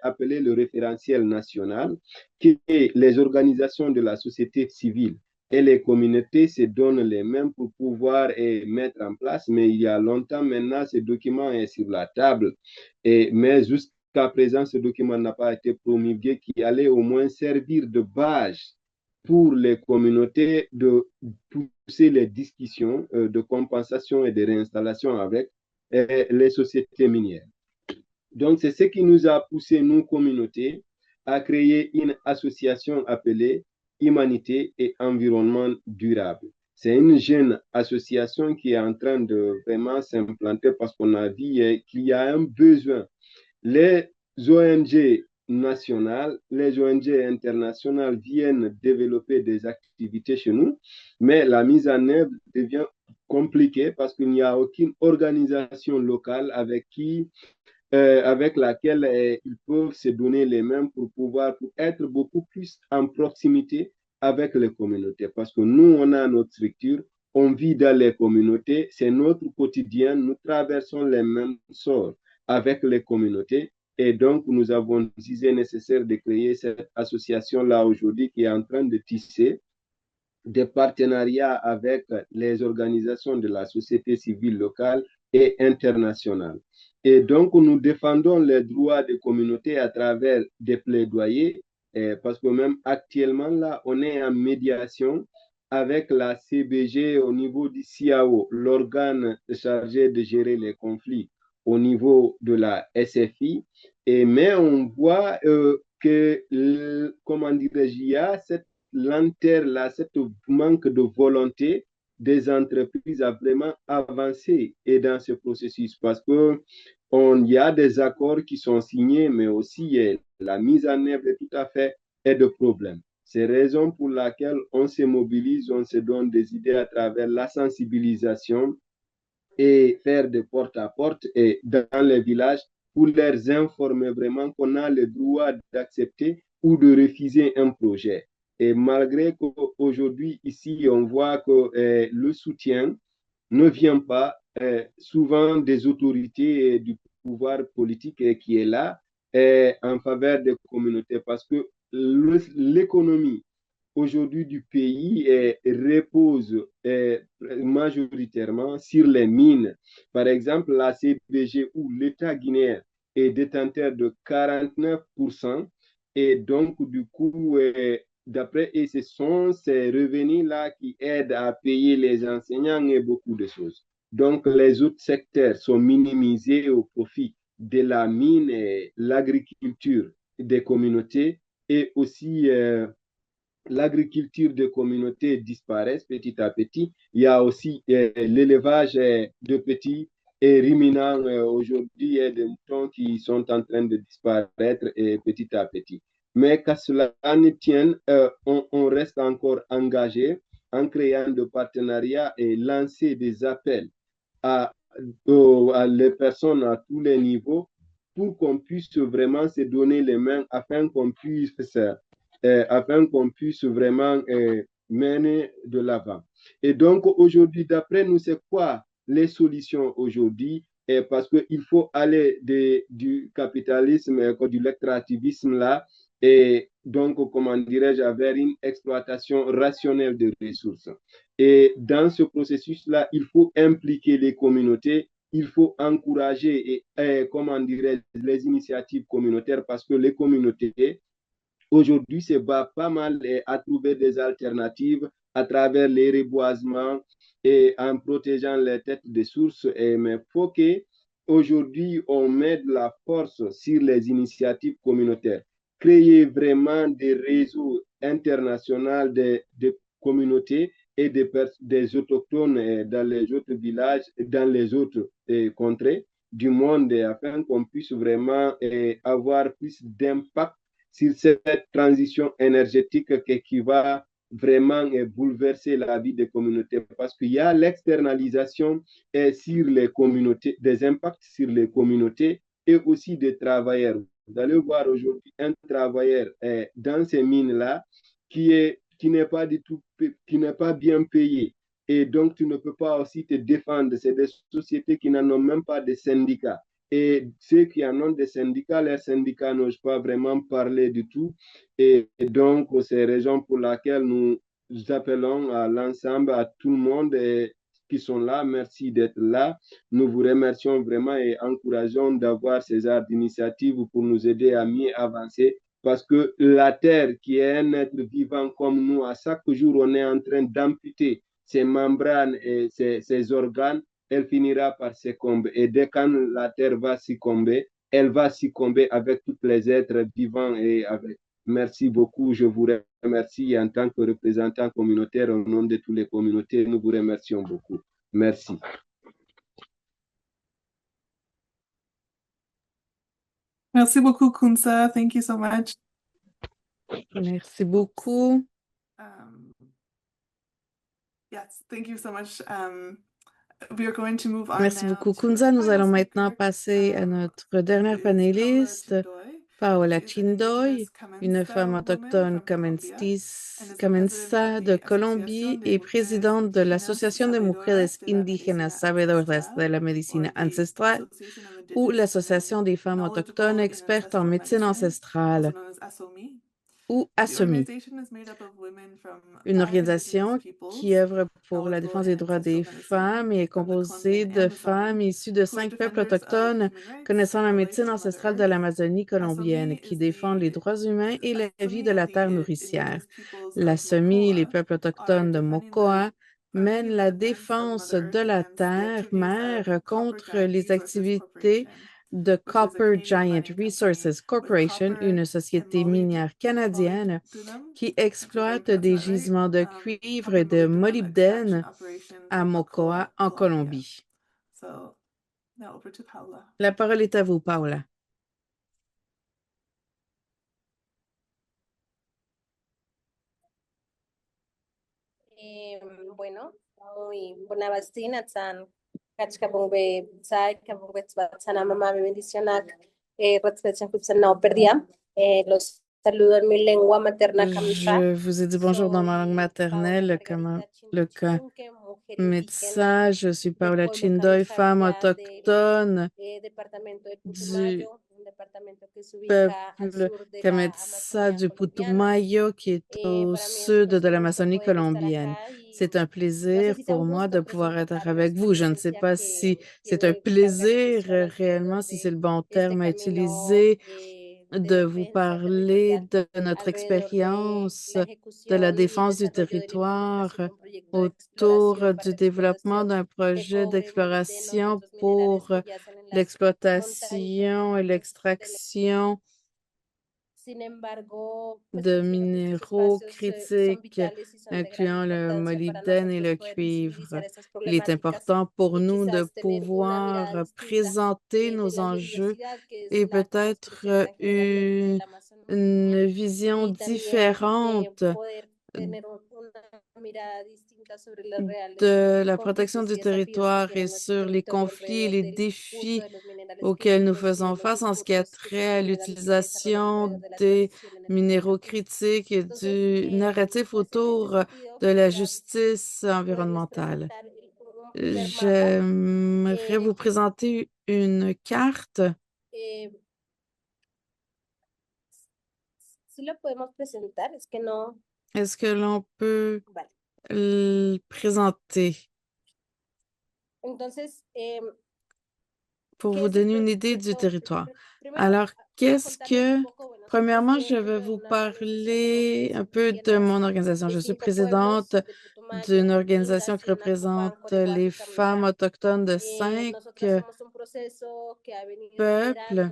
appelé le référentiel national, que les organisations de la société civile et les communautés se donnent les mêmes pour pouvoir mettre en place. Mais il y a longtemps maintenant, ce document est sur la table. Mais jusqu'à présent, ce document n'a pas été promulgué, qui allait au moins servir de base pour les communautés de pousser les discussions de compensation et de réinstallation avec les sociétés minières. Donc, c'est ce qui nous a poussé, nous, communautés, a créé une association appelée Humanité et Environnement Durable. C'est une jeune association qui est en train de vraiment s'implanter parce qu'on a dit qu'il y a un besoin. Les ONG nationales, les ONG internationales viennent développer des activités chez nous, mais la mise en œuvre devient compliquée parce qu'il n'y a aucune organisation locale avec laquelle ils peuvent se donner les mains pour être beaucoup plus en proximité avec les communautés. Parce que nous, on a notre structure, on vit dans les communautés, c'est notre quotidien, nous traversons les mêmes sorts avec les communautés. Et donc, nous avons jugé nécessaire de créer cette association-là aujourd'hui qui est en train de tisser des partenariats avec les organisations de la société civile locale et internationale. Et donc, nous défendons les droits des communautés à travers des plaidoyers, parce que même actuellement, là, on est en médiation avec la CBG au niveau du CIAO, l'organe chargé de gérer les conflits au niveau de la SFI. Mais on voit que, comment dirais-je, il y a cette lenteur là, cette manque de volonté des entreprises à vraiment avancer et dans ce processus parce que il y a des accords qui sont signés, mais aussi la mise en œuvre tout à fait est de problème. C'est la raison pour laquelle on se mobilise, on se donne des idées à travers la sensibilisation et faire de porte à porte et dans les villages pour leur informer vraiment qu'on a le droit d'accepter ou de refuser un projet. Et malgré qu'aujourd'hui, ici, on voit que le soutien ne vient pas souvent des autorités et du pouvoir politique qui est là en faveur des communautés parce que l'économie aujourd'hui du pays repose majoritairement sur les mines. Par exemple, la CBG ou l'État guinéen est détenteur de 49%. Et donc, du coup, d'après, et ce sont ces revenus-là qui aident à payer les enseignants et beaucoup de choses. Donc, les autres secteurs sont minimisés au profit de la mine et l'agriculture des communautés et aussi l'agriculture de communautés disparaît petit à petit. Il y a aussi l'élevage de petits et ruminants aujourd'hui et de moutons qui sont en train de disparaître petit à petit. Mais qu'à cela ne tienne, on reste encore engagé en créant des partenariats et lancer des appels à, à les personnes à tous les niveaux pour qu'on puisse vraiment se donner les mains afin qu'on puisse vraiment mener de l'avant. Et donc, aujourd'hui, d'après nous, c'est quoi les solutions aujourd'hui? Parce qu'il faut aller du capitalisme, du l'extractivisme là, et donc, comment dirais-je, vers une exploitation rationnelle des ressources. Et dans ce processus-là, il faut impliquer les communautés, il faut encourager comment dirais-je, les initiatives communautaires parce que les communautés aujourd'hui se bat pas mal à trouver des alternatives à travers les reboisements et en protégeant les têtes des sources. Mais il faut qu'aujourd'hui, on mette la force sur les initiatives communautaires. Créer vraiment des réseaux internationaux de communautés et des autochtones dans les autres villages, dans les autres contrées du monde afin qu'on puisse vraiment avoir plus d'impact sur cette transition énergétique qui va vraiment bouleverser la vie des communautés parce qu'il y a l'externalisation sur les communautés, des impacts sur les communautés et aussi des travailleurs. Vous allez voir aujourd'hui un travailleur dans ces mines-là qui n'est pas du tout, qui n'est pas bien payé. Et donc, tu ne peux pas aussi te défendre. C'est des sociétés qui n'en ont même pas de syndicats. Et ceux qui en ont des syndicats, les syndicats n'osent pas vraiment parler du tout. Et donc, c'est la raison pour laquelle nous appelons à l'ensemble, à tout le monde qui sont là. Merci d'être là. Nous vous remercions vraiment et encourageons d'avoir ces genres d'initiatives pour nous aider à mieux avancer. Parce que la Terre, qui est un être vivant comme nous, à chaque jour, on est en train d'amputer ses membranes et ses organes, elle finira par succomber. Et dès quand la Terre va succomber, elle va succomber avec tous les êtres vivants et avec. Merci beaucoup. Je vous remercie en tant que représentant communautaire au nom de toutes les communautés. Nous vous remercions beaucoup. Merci. Merci beaucoup, Kunsa. Thank you so much. Merci beaucoup. Yes, thank you so much. We are going to move on Merci now beaucoup, to our Kunza. Nous final allons maintenant speaker, passer à notre dernière who is Paula panéliste, Chindoy. Paola She is an Chindoy, indigenous une Kamensta femme woman autochtone from Colombia and is the president Kamensa of de the Colombie Asociación de et Mujeres présidente de Indígenas l'Association des mujeres Sabedoras de la indígenas Medicina sabedoras de Ancestral, la or médecine the ancestrale, Association of ou Indigenous l'Association Women des femmes autochtones Knowledgeable in expertes en Ancestral médecine Medicine, also ancestrale, known as ASOMI. ou The ASOMI, organization is made up of women from une 5 indigenous organisation qui peoples œuvre pour la knowledgeable défense in des droits ancestral des medicine femmes et est from the Colombian composée de Amazon, femmes issues de who are 5 peuples defenders of autochtones human rights connaissant in la médecine relation to Mother ancestrale de Earth. l'Amazonie colombienne, ASOMI qui is défendent les the droits humains et la vie ASOMI de and la terre the nourricière. indigenous peoples La of SOMI, les Mocoa peuples are autochtones de defending the Mocoa, mènent la preemptiveness of défense Mother de Earth la against the terre activities of mère Copper contre Giant les Resources activités Corporation, de which is a Copper Canadian Giant mining company Resources with Corporation, copper une and société minière canadienne molybdenum. qui I hope I exploite pronounced des that right. gisements de cuivre Copper et de molybdenum extraction molybdène operations à in Mocoa, Mocoa, en Colombia. Colombie. So now over to Paula. La parole est à vous, Paula. Bueno, muy buena bastina, tan kachkabungbe, sai, kabungbe, tzana, mamá, mi bendicionak, respecto no perdía. Los saludo en mi lengua materna, Kamsa. Je vous ai dit bonjour dans ma langue maternelle, comme le médecin. Je suis Paola Chindoy, femme autochtone du peuple Kametsa du Putumayo, qui est au sud de l'Amazonie colombienne. C'est un plaisir pour moi de pouvoir être avec vous. Je ne sais pas si c'est un plaisir réellement, si c'est le bon terme à utiliser, de vous parler de notre expérience de la défense du territoire autour du développement d'un projet d'exploration pour l'exploitation et l'extraction de minéraux critiques, incluant le molybdène et le cuivre. Il est important pour nous de pouvoir présenter nos enjeux et peut-être une vision différente de la protection du territoire et sur les conflits et les défis auxquels nous faisons face en ce qui a trait à l'utilisation des minéraux critiques et du narratif autour de la justice environnementale. J'aimerais vous présenter une carte. Est-ce que l'on peut le présenter? Pour vous donner une idée du territoire. Alors, premièrement, je vais vous parler un peu de mon organisation. Je suis présidente d'une organisation qui représente les femmes autochtones de 5 peuples.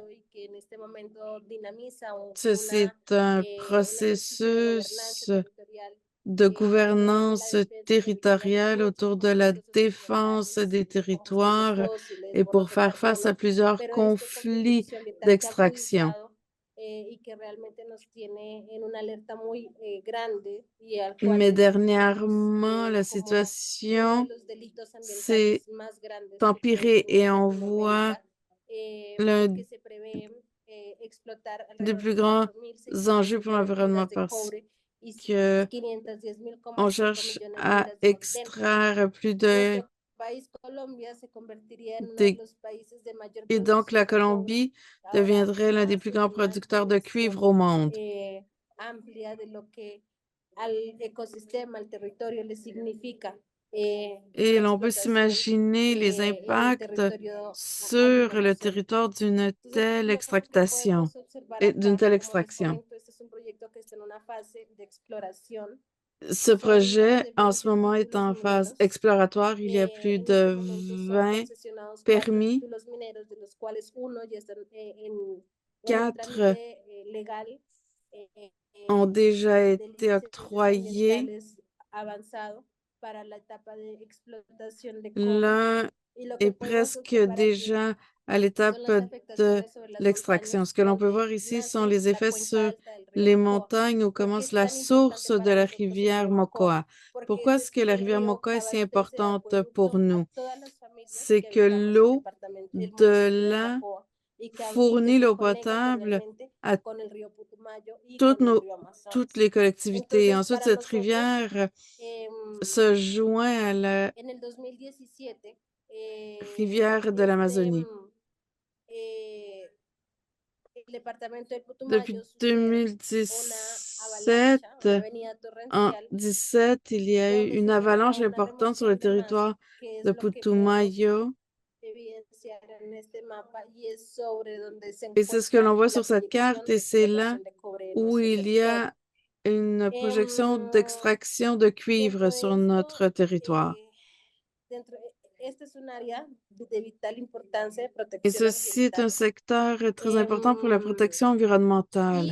C'est un processus de gouvernance territoriale autour de la défense des territoires et pour faire face à plusieurs conflits d'extraction. Mais dernièrement, la situation s'est empirée et on voit l'un des plus grands enjeux pour l'environnement parce que on cherche à extraire plus de... Et donc, la Colombie deviendrait l'un des plus grands producteurs de cuivre au monde. Et l'on peut s'imaginer les impacts sur le territoire d'une telle extraction. Ce projet, en ce moment, est en phase exploratoire. Il y a plus de 20 permis. 4 ont déjà été octroyés. L'un est presque déjà à l'étape de l'extraction. Ce que l'on peut voir ici sont les effets sur les montagnes où commence la source de la rivière Mocoa. Pourquoi est-ce que la rivière Mocoa est si importante pour nous? C'est que l'eau de là fournit l'eau potable à toutes les collectivités. Ensuite, cette rivière se joint à la rivière de l'Amazonie. Depuis 2017, en 2017, il y a eu une avalanche importante sur le territoire de Putumayo. Et c'est ce que l'on voit sur cette carte et c'est là où il y a une projection d'extraction de cuivre sur notre territoire. Et ceci est un secteur très important pour la protection environnementale,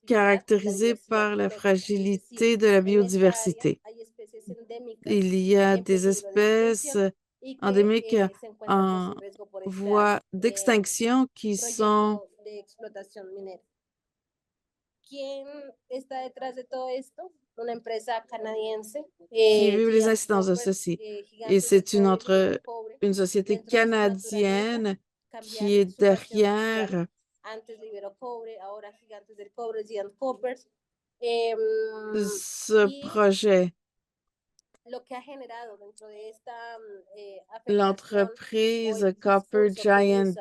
caractérisé par la fragilité de la biodiversité. Il y a des espèces endémiques en voie d'extinction qui sont qui vivent les incidences de ceci. Et c'est une société canadienne qui est derrière ce projet. L'entreprise Copper Giant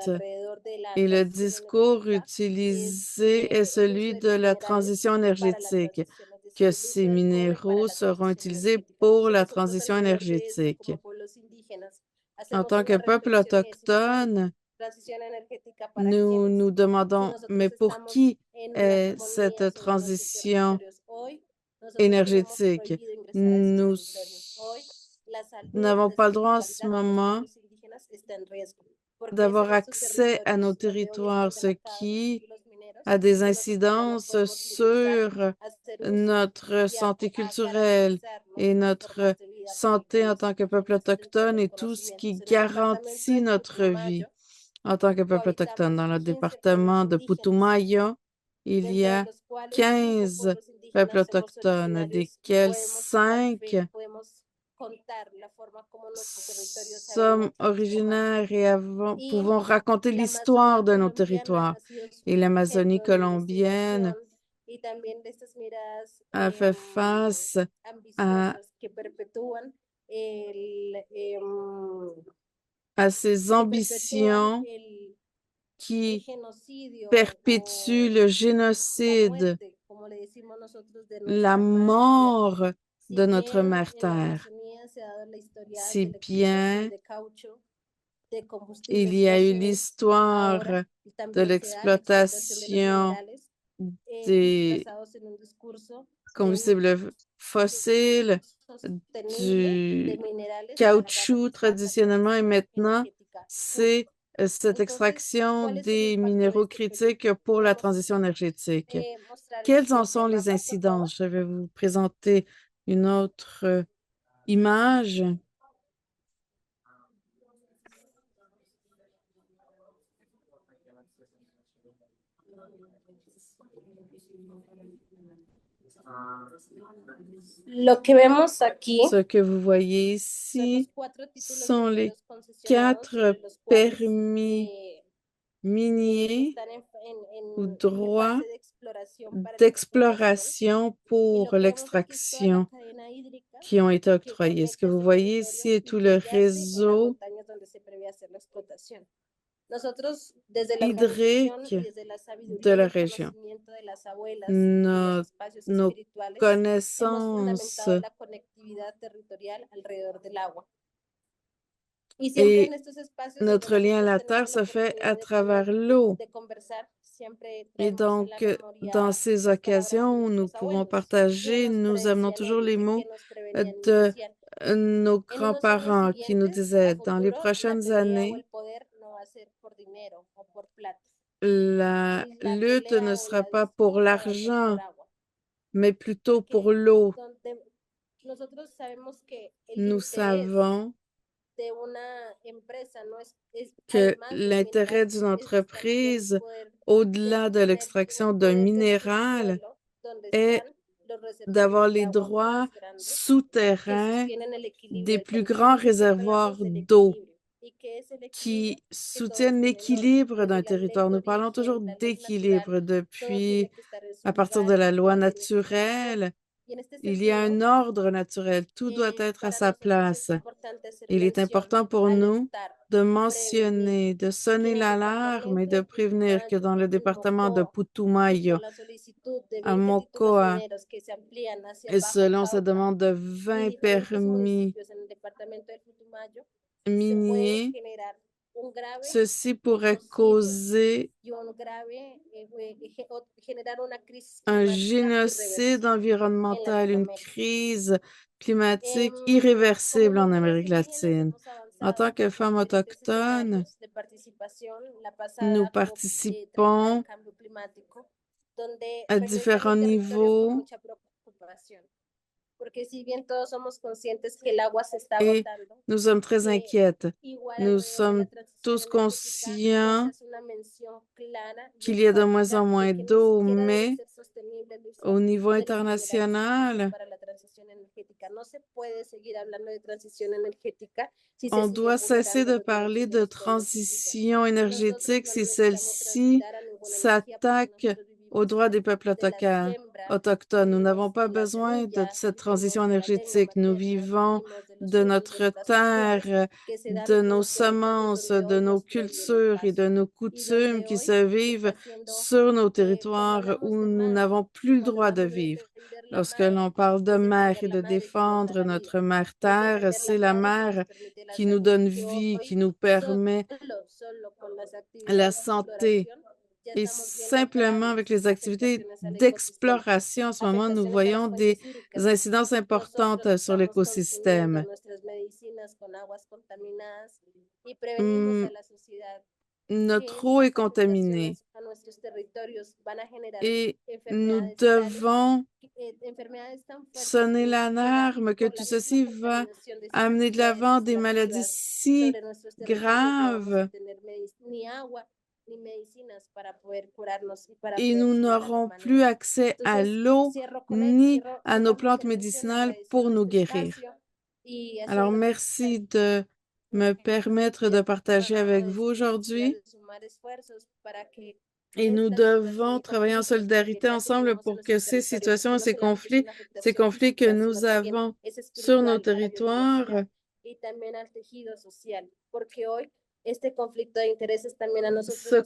et le discours utilisé est celui de la transition énergétique, que ces minéraux seront utilisés pour la transition énergétique. En tant que peuple autochtone, nous nous demandons, mais pour qui est cette transition énergétique? Nous n'avons pas le droit en ce moment d'avoir accès à nos territoires, ce qui a des incidences sur notre santé culturelle et notre santé en tant que peuple autochtone et tout ce qui garantit notre vie en tant que peuple autochtone. Dans le département de Putumayo, il y a 15 peuples autochtones, desquels 5 sommes originaires et pouvons raconter l'histoire de nos territoires. Et l'Amazonie colombienne a fait face à ces ambitions qui perpétuent le génocide, la mort de notre mère Terre. Si bien il y a eu l'histoire de l'exploitation des combustibles fossiles, du caoutchouc traditionnellement et maintenant, c'est cette extraction des minéraux critiques pour la transition énergétique. Quelles en sont les incidences? Je vais vous présenter une autre image. Ce que vous voyez ici sont les 4 permis miniers ou droits d'exploration pour l'extraction qui ont été octroyés. Ce que vous voyez ici est tout le réseau hydrique de la région. Nos connaissances et notre lien à la terre se fait à travers l'eau. Et donc, dans ces occasions, nous pouvons partager, nous amenons toujours les mots de nos grands-parents qui nous disaient, dans les prochaines années, la lutte ne sera pas pour l'argent, mais plutôt pour l'eau. Nous savons que l'intérêt d'une entreprise, au-delà de l'extraction d'un minéral, est d'avoir les droits souterrains des plus grands réservoirs d'eau qui soutiennent l'équilibre d'un territoire. Nous parlons toujours d'équilibre depuis, à partir de la loi naturelle. Il y a un ordre naturel. Tout doit être à sa place. Il est important pour nous de mentionner, de sonner l'alarme et de prévenir que dans le département de Putumayo, à Mocoa, et selon sa demande de 20 permis miniers, ceci pourrait causer un génocide environnemental, une crise climatique irréversible en Amérique latine. En tant que femmes autochtones, nous participons à différents niveaux et nous sommes très inquiètes. Nous sommes tous conscients qu'il y a de moins en moins d'eau, mais au niveau international, on doit cesser de parler de transition énergétique si celle-ci s'attaque aux droits des peuples autochtones. Nous n'avons pas besoin de cette transition énergétique. Nous vivons de notre terre, de nos semences, de nos cultures et de nos coutumes qui se vivent sur nos territoires où nous n'avons plus le droit de vivre. Lorsque l'on parle de mer et de défendre notre mère-terre, c'est la mer qui nous donne vie, qui nous permet la santé. Et simplement avec les activités d'exploration, en ce moment, nous voyons des incidences importantes sur l'écosystème. Notre eau est contaminée et nous devons sonner l'alarme que tout ceci va amener de l'avant des maladies si graves et nous n'aurons plus accès à l'eau ni à nos plantes médicinales pour nous guérir. Alors, merci de me permettre de partager avec vous aujourd'hui. Et nous devons travailler en solidarité ensemble pour que ces situations, ces conflits que nous avons sur nos territoires, ce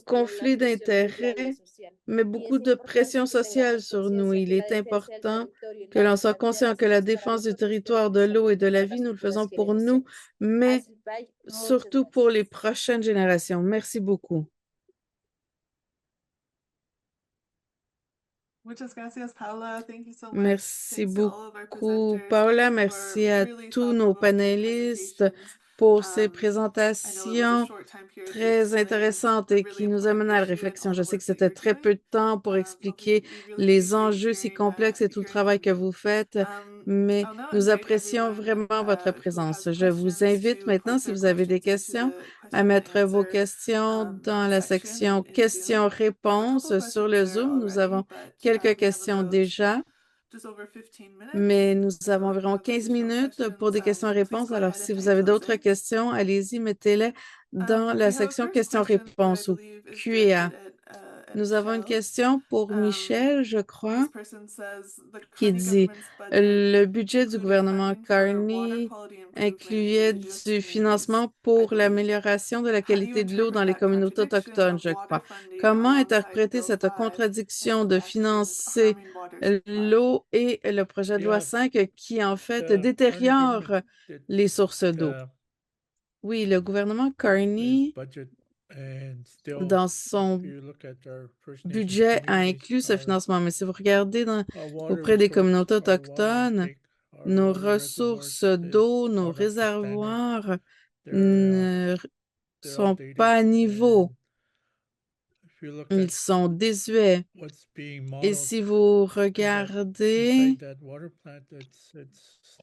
conflit d'intérêts met beaucoup de pression sociale sur nous. Il est important que l'on soit conscient que la défense du territoire, de l'eau et de la vie, nous le faisons pour nous, mais surtout pour les prochaines générations. Merci beaucoup. Merci beaucoup, Paula. Merci à tous nos panélistes pour ces présentations très intéressantes et qui nous amènent à la réflexion. Je sais que c'était très peu de temps pour expliquer les enjeux si complexes et tout le travail que vous faites, mais nous apprécions vraiment votre présence. Je vous invite maintenant, si vous avez des questions, à mettre vos questions dans la section questions-réponses sur le Zoom. Nous avons quelques questions déjà, mais nous avons environ 15 minutes pour des questions-réponses. Alors, si vous avez d'autres questions, allez-y, mettez-les dans la section questions-réponses ou Q&A. Nous avons une question pour Michel, je crois, qui dit « Le budget du gouvernement Carney incluait du financement pour l'amélioration de la qualité de l'eau dans les communautés autochtones, je crois. Comment interpréter cette contradiction de financer l'eau et le projet de loi 5 qui, en fait, détériore les sources d'eau? » Oui, le gouvernement Carney And still, dans if son you look at our First Nations budget a communities, inclus ce financement. Mais si vous regardez our water auprès des resource, communautés our water autochtones, intake, our nos water reservoirs ressources is d'eau, nos not up to standard. réservoirs They're ne they're sont outdated. pas à niveau. And if you look Ils at sont désuets. what's being Et modeled si vous in regardez inside that water plant, it's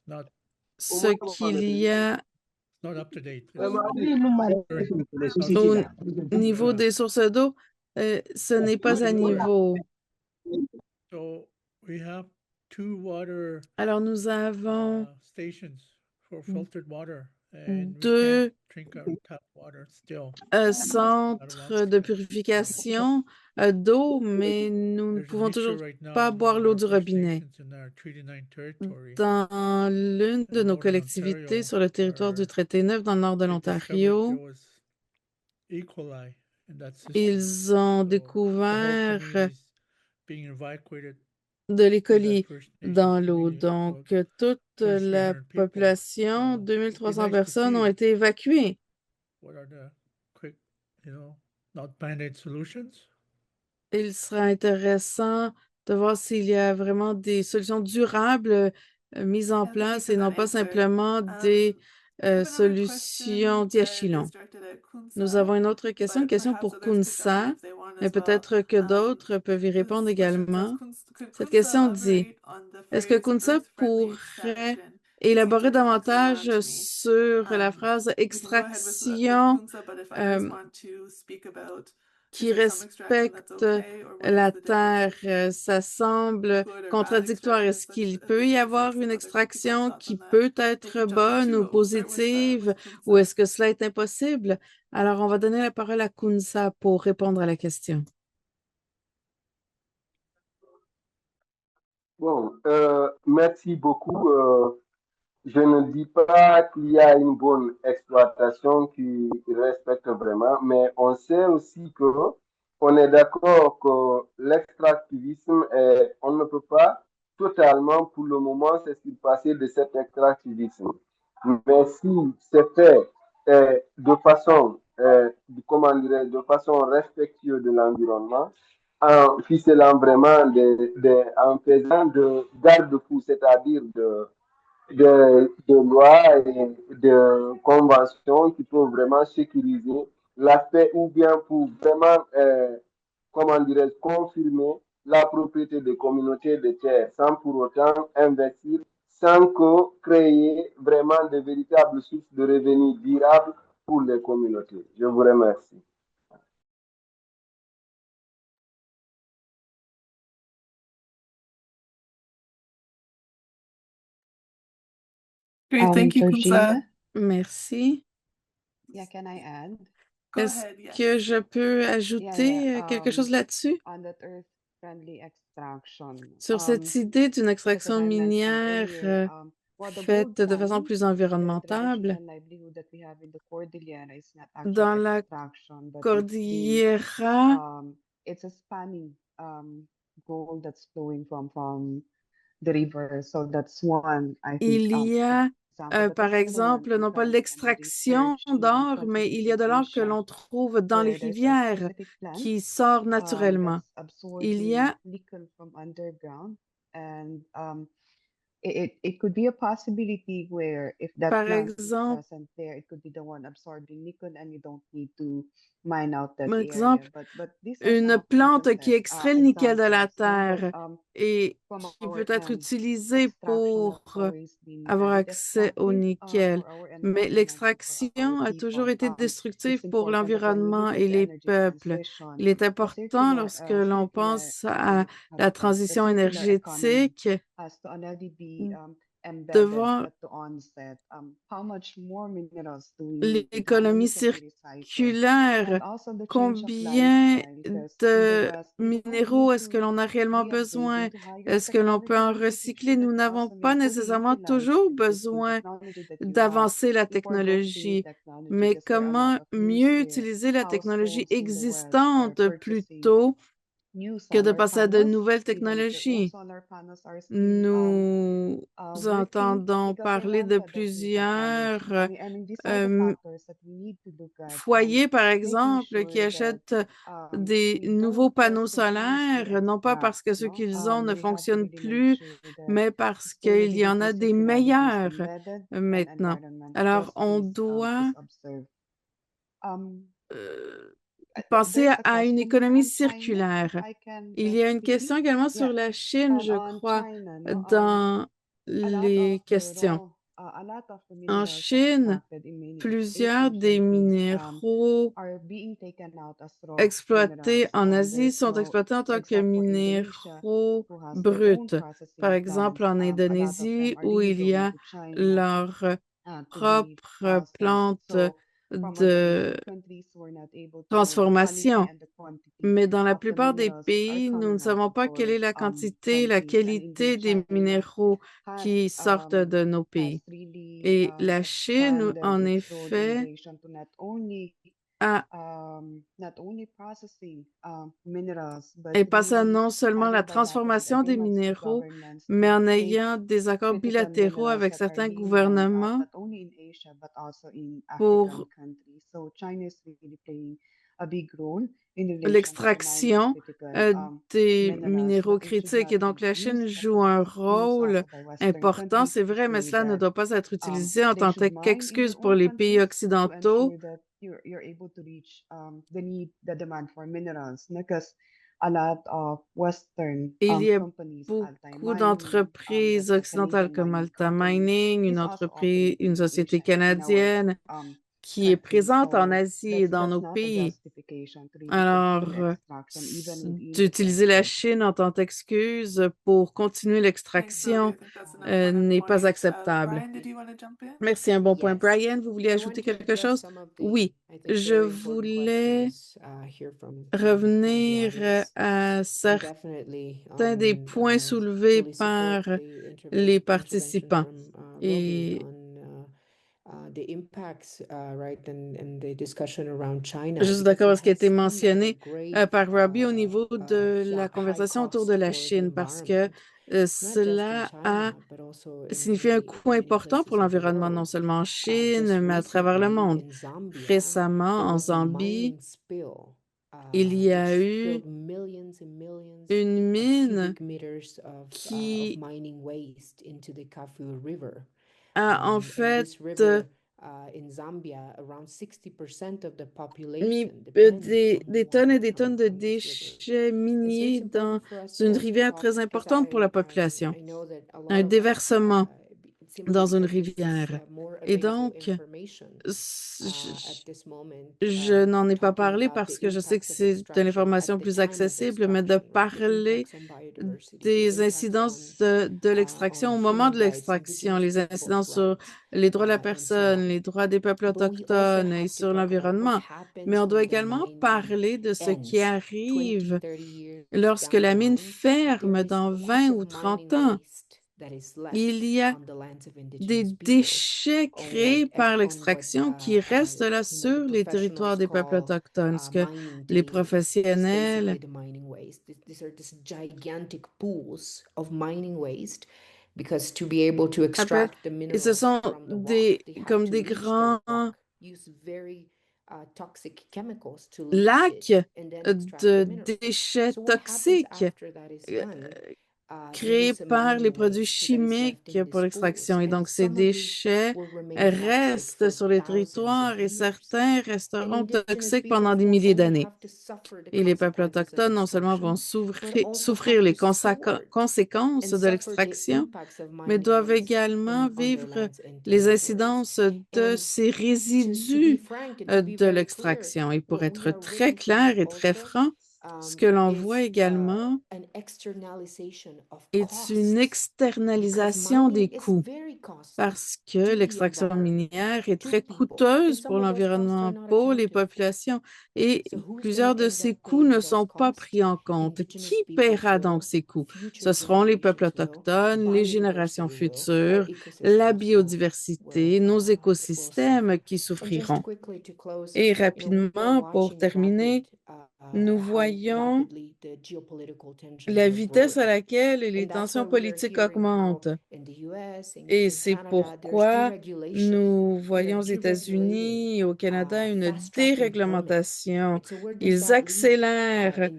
not ce qu'il y a it's not up to date. au niveau des sources d'eau, ce n'est pas à niveau. So we have 2 water Alors, nous avons stations for filtered water, and we deux can't drink our tap water still. centres de purification d'eau, mais nous ne There's an pouvons issue toujours right now pas in boire l'eau our du First robinet. Nations in our Treaty 9 territory Dans l'une de in nos northern collectivités Ontario, sur le territoire du where Traité Neuf, dans le nord de they discovered l'Ontario, there was E. coli in that system. ils ont So the whole découvert community is being evacuated de l'E. in that coli First dans Nations l'eau. community. Donc, So toute la 2,300 people. population, So it'd be 2300 nice to personnes, ont see été évacuées. what are the quick, not band-aid solutions. Il sera intéressant de voir s'il y a vraiment des solutions durables mises en Yeah, thank you place for et that non pas answer. simplement des We have another solutions question d'Yachilon. that's directed at Nous Kunsa, avons une autre question, une but question perhaps pour others could jump in Kunsa, if they want mais as well. peut-être que d'autres peuvent y répondre This question également. could Cette Kunsa question dit, elaborate on the est-ce que phrase Kunsa earth-friendly pourrait extraction? élaborer It seems to be davantage oxymoron to me. sur la phrase We can go ahead with extraction Kunsa, but if others euh, want to speak about is qui there some extraction that's respecte okay, or what la is the difference? terre? Ça semble Good or bad contradictoire. extraction, Est-ce such qu'il as peut y such avoir as une other people's extraction thoughts qui on that? peut They être can jump in bonne ou too. We'll start positive, with ou Kunsa. est-ce que cela est impossible? Alors, on va donner la parole à Kunsa pour répondre à la question. Bon, merci beaucoup. Je ne dis pas qu'il y a une bonne exploitation qui respecte vraiment, mais on sait aussi que on est d'accord que l'extractivisme, on ne peut pas totalement, pour le moment, s'extirper de cet extractivisme. Mais si c'est fait de façon, comment dirais de façon respectueuse de l'environnement, en ficelant vraiment, en faisant de garde-fous, c'est-à-dire de lois et de conventions qui peuvent vraiment sécuriser l'aspect ou bien pour vraiment, comment dirais-je, confirmer la propriété des communautés de terre sans pour autant investir, sans que créer vraiment de véritables sources de revenus durables pour les communautés. Je vous remercie. Great, thank you, Kunsa. Georgina, Merci. yeah, can I add? Go Est-ce ahead, yes. que je peux ajouter quelque chose là-dessus? On that earth-friendly extraction. Sur cette idée d'une Because as extraction I mentioned minière earlier, well, the faite gold de façon mining, plus the environnementable, traditional livelihood that we have in the Cordillera is not actually dans la extraction, but Cordillera, it's a spanning gold that's flowing from the river. So that's one, I think, il y a, example. But par there's another one exemple, in non pas France, and the l'extraction research in d'or, mais il y a de Southeast l'or que Asia, l'on trouve dans les where there's a rivières specific plant qui sort naturellement. that's Il y absorbing a nickel from underground, and it could be a possibility where if that par plant is exemple, present there, it could be the one absorbing nickel, and you don't need to mine out that par area. exemple, But these are some une of the plante qui instances, extrait le nickel de la examples, yeah. But terre et from qui our peut être end, utilisée extraction has pour always been avoir very accès au destructive nickel. for our Mais environment and for our l'extraction a toujours people. été It's destructive pour important that when we l'environnement look at et the les energy peuples. transition, Il est the important lorsque l'on pense à la transition circular economy énergétique has to already be de embedded voir at the onset. How much more minerals do we need, and how l'économie many can be recycled? circulaire. And also the change of Combien lifestyle, because in the de West, we don't minéraux need est-ce que to l'on a réellement be besoin? upgrading to higher Est-ce que l'on peut technology. en We making recycler? sure that Nous we n'avons also pas may fully nécessairement utilize toujours the existing besoin technology that you have d'avancer la before those to new technologie, technology, mais because there are a lot comment of news mieux where utiliser la technologie households in the West are existante purchasing plutôt new que de solar passer à de panels, nouvelles even if their old technologies. solar panels are still Nous working, entendons because I parler de wanted that we acknowledge. plusieurs These are the euh, factors that we need to look at, and foyers, par making exemple, qui sure that achètent des we nouveaux don't panneaux just continuously solaires, non pas parce extract, que ceux no? qu'ils ont ne We have to fonctionnent really make plus, sure that mais parce qu'il y en sustainability, a des circularity is meilleurs embedded, and maintenant. environment Alors, on justice doit is observed. Um, euh, penser there's a à une question here économie on China, if circulaire. I can Il y just a une quickly. question également sur Yeah, la Chine, je on crois, China, no? dans A lot les of the questions. a lot of the En minerals Chine, extracted in many plusieurs Asian des countries minéraux are being taken out as raw exploités minerals, en Asie there's sont no, exploités en tant que except for Indonesia, minéraux who has their bruts. own Par processing exemple, plants. en A lot of them Indonésie, are où really il y going a to China leur to be propre processed. plante So from a de developed countries, we're not able to know the quality transformation. and the quantity Mais dans la of the plupart des minerals that are pays, nous ne coming out savons of pas quelle our est la quantité, la countries. And qualité indeed, des China minéraux has qui sortent de nos has pays. really Et la Chine, expanded en its role in effet, relation to a not only processing minerals, but est passée à really non seulement la having bilateral transformation des agreements with minéraux, governments mais to en take ayant des accords critical bilatéraux minerals avec that are certains being mined gouvernements not only in Asia but also in African pour countries. So China is really playing a big role in relation to the mining of l'extraction critical des minerals, minéraux but it should critiques. not Et donc, be la Chine used as joue an un excuse rôle also by Western important, countries c'est to vrai, mais say cela ne that doit pas être utilisé en they tant should mine in qu'excuse their pour own les pays countries to occidentaux. ensure that you're able to reach the demand for minerals, because a lot of Western Il y a companies, Altai beaucoup Mining, d'entreprises that's a occidentales Canadian comme mining Alta company, Mining, is also operating une in société Asia and in our canadienne qui est country. présente en So Asie et dans that's nos not a pays. justification to really Alors, continue extraction even within the d'utiliser la country. Chine en tant qu'excuse pour continuer Thanks, l'extraction Sylvia. I think that's an important n'est pas point. acceptable. Brian, did you want to jump in? Merci, un bon point. Yes. Brian, vous voulez I ajouter wanted to quelque address chose? some of the, Oui, I think, je very important voulais questions here from the revenir audience. à And certains definitely des points soulevés fully par support the les intervention participants. from Robbie Et on the impacts, right, and the discussion around China, je suis because d'accord it avec ce qui a has été been a mentionné great par Robbie au niveau de la high conversation autour de cost la for the Chine, parce que environment, not just in cela a China, but also in signifie un coût many important pour places of the l'environnement, non world. seulement en Chine, Just mais à travers le recently monde. in Zambia, Récemment, there en was a Zambie, mining spill, il y a which eu spilled millions and millions une of mine cubic meters of qui mining waste into the Kafue River. a en And fait this river in Zambia, around 60% of the mis population depends on des tonnes et water des coming tonnes de from this river. déchets And so miniers it's dans important for us to une also rivière talk, très because importante pour la population, I know that a lot un of us, déversement simply dans une because this is rivière. more Et available donc, information je, at this moment, je n'en ai pas talking parlé about parce the que je sais que impacts of c'est de extraction at l'information the plus time of accessible, mais de extraction, right? The parler impacts on biodiversity, the des impacts incidences de on l'extraction au moment human de rights, l'extraction, indigenous les peoples' incidences sur rights, les droits de la and so on. personne, les droits des peuples But we also autochtones et have to sur talk about what l'environnement. Mais happens on doit when the également mining parler de ce qui ends 20, arrive 30 years lorsque down the la mine line. There ferme is dans lots 20 of ou 30 mining ans. waste that is Il left y a on the lands of des indigenous peoples, déchets on créés par on what l'extraction qui restent là the sur les territoires professionals des peuples call autochtones, ce que mining les tailings. This is basically professionnels the mining waste. These are these gigantic pools of mining waste, because to be able to appellent, extract the et ce minerals sont from the rock, they have comme to des leach the grands rock, use very toxic chemicals to leach lacs it, and then extract the de minerals. déchets So what happens toxiques after that is euh, done? There créés is a par les mining produits waste that is left chimiques in pour these pools, l'extraction. Et and donc, ces some of these déchets will remain toxic restent for sur les thousands of territoires et years. certains And resteront indigenous toxiques people, pendant of des course, milliers only d'années. have to suffer the Et les peuples consequences of autochtones non seulement vont extraction, but also souffrir have les to support conséquences and de suffer the l'extraction, impacts of mais mining doivent waste également on their vivre lands and les territories. incidences de And ces to be résidus frank and to be de very clear, l'extraction. Et pour what we être are très witnessing clair et très also franc, ce que l'on voit is également an externalization of est une costs, because externalisation mining des is coûts very costly parce que to the l'extraction environment, minière est to très people, and coûteuse some pour of those costs are l'environnement, not pour les accounted for. populations, et So who's going plusieurs to de end ces up coûts ne paying those sont pas costs? pris en compte. Qui Indigenous peoples paiera donc will, ces coûts? Ce future seront les peuples generations will, autochtones, les générations biodiversity will, our futures, la ecosystems biodiversité, nos will suffer. écosystèmes qui And just souffriront. quickly to close, Et we are rapidement, pour watching a rapid terminer, nous voyons la vitesse à laquelle les tensions politiques augmentent. Et c'est pourquoi nous voyons aux États-Unis et au Canada une déréglementation. Ils accélèrent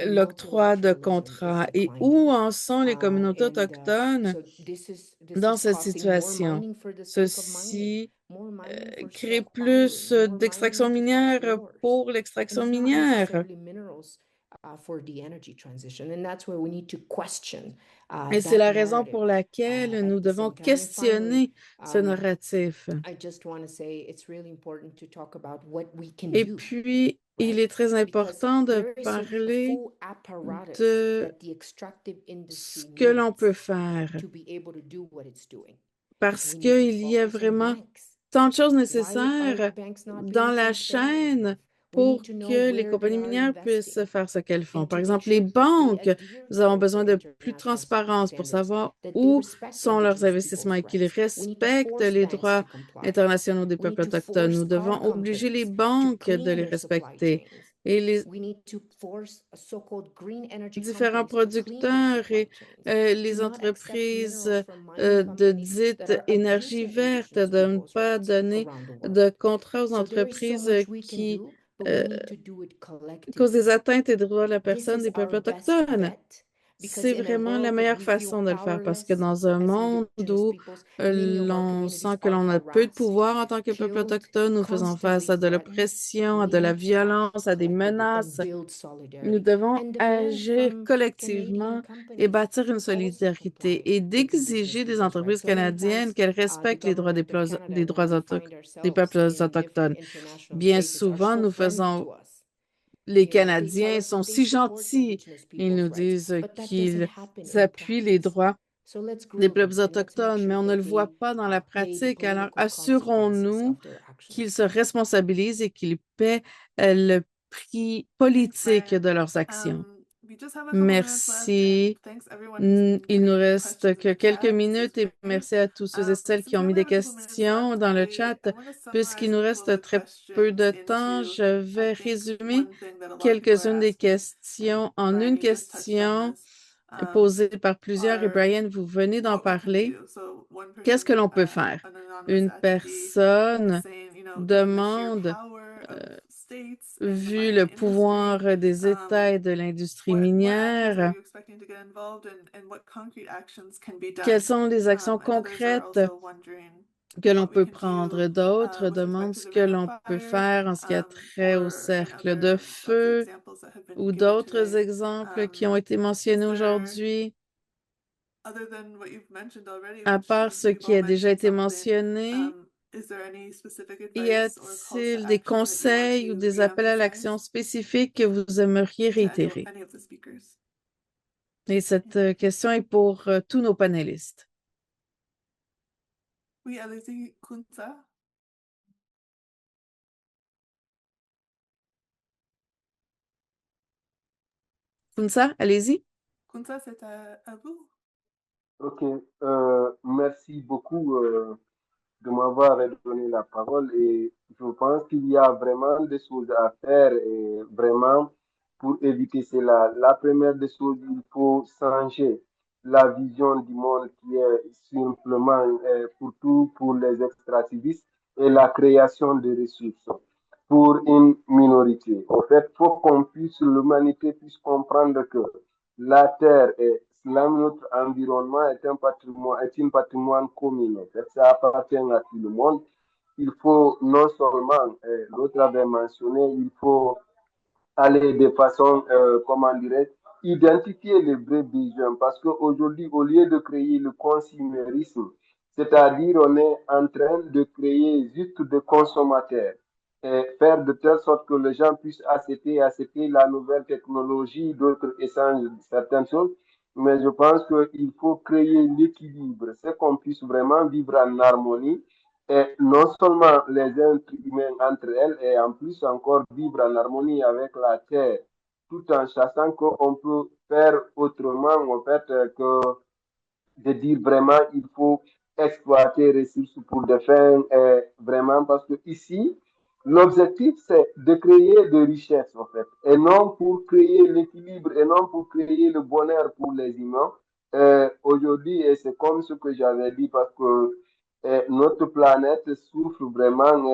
l'octroi de contrats. Et où en sont les communautés autochtones dans cette situation? Ceci crée plus d'extraction minière pour l'extraction minière. Et c'est la raison pour laquelle nous devons questionner ce narratif. Et puis, il est très important de parler de ce que l'on peut faire parce qu'il y a vraiment tant de choses nécessaires dans la chaîne pour que les compagnies minières puissent faire ce qu'elles font. Par exemple, les banques, nous avons besoin de plus de transparence pour savoir où sont leurs investissements et qu'ils respectent les droits internationaux des peuples autochtones. Nous devons obliger les banques de les respecter. Et les différents producteurs et les entreprises de dite énergie verte de ne pas donner de contrats aux entreprises qui causent des atteintes aux droits de la personne des peuples autochtones. C'est vraiment la meilleure façon de le faire parce que dans un monde où l'on sent que l'on a peu de pouvoir en tant que peuple autochtone, nous faisons face à de l'oppression, à de la violence, à des menaces. Nous devons agir collectivement et bâtir une solidarité et d'exiger des entreprises canadiennes qu'elles respectent les droits des peuples autochtones. Bien souvent, nous faisons les Canadiens sont si gentils. Ils nous disent qu'ils appuient les droits des peuples autochtones, mais on ne le voit pas dans la pratique. Alors, assurons-nous qu'ils se responsabilisent et qu'ils paient le prix politique de leurs actions. Merci. Il nous reste que quelques minutes et merci à tous ceux et celles qui ont mis des questions dans le chat. Puisqu'il nous reste très peu de temps, je vais résumer quelques-unes des questions en une question posée par plusieurs et Brian, vous venez d'en parler. Qu'est-ce que l'on peut faire? Une personne demande vu le pouvoir des États et de l'industrie minière, quelles sont les actions concrètes que l'on peut prendre? D'autres demandent ce que l'on peut faire en ce qui a trait au cercle de feu ou d'autres exemples qui ont été mentionnés aujourd'hui. À part ce qui a déjà été mentionné, y a-t-il des conseils ou des appels à l'action spécifiques que vous aimeriez réitérer? Et cette question est pour tous nos panélistes. Oui, allez-y, Kunsa. Kunsa, allez-y. Kunsa, c'est à vous. Ok, merci beaucoup de m'avoir donné la parole et je pense qu'il y a vraiment des choses à faire et vraiment pour éviter cela. La première des choses, il faut changer la vision du monde qui est simplement pour tout, pour les extractivistes et la création de ressources pour une minorité. En fait, il faut qu'on puisse, l'humanité puisse comprendre que la terre et notre environnement est un patrimoine commun. En fait, ça appartient à tout le monde. Il faut non seulement, l'autre avait mentionné, il faut aller de façon, comment dirais identifier les vrais besoins. Parce qu'aujourd'hui, au lieu de créer le consumérisme, c'est-à-dire on est en train de créer juste des consommateurs et faire de telle sorte que les gens puissent accepter la nouvelle technologie, d'autres échanges, certaines choses. Mais je pense qu'il faut créer l'équilibre, c'est qu'on puisse vraiment vivre en harmonie et non seulement les êtres humains entre elles, et en plus encore vivre en harmonie avec la terre, tout en sachant qu'on peut faire autrement, en fait, que de dire vraiment il faut exploiter les ressources pour des fins, vraiment, parce que ici, L'objectif, c'est de créer de richesses, en fait, et non pour créer l'équilibre, et non pour créer le bonheur pour les humains. Aujourd'hui, et c'est comme ce que j'avais dit, parce que notre planète souffre vraiment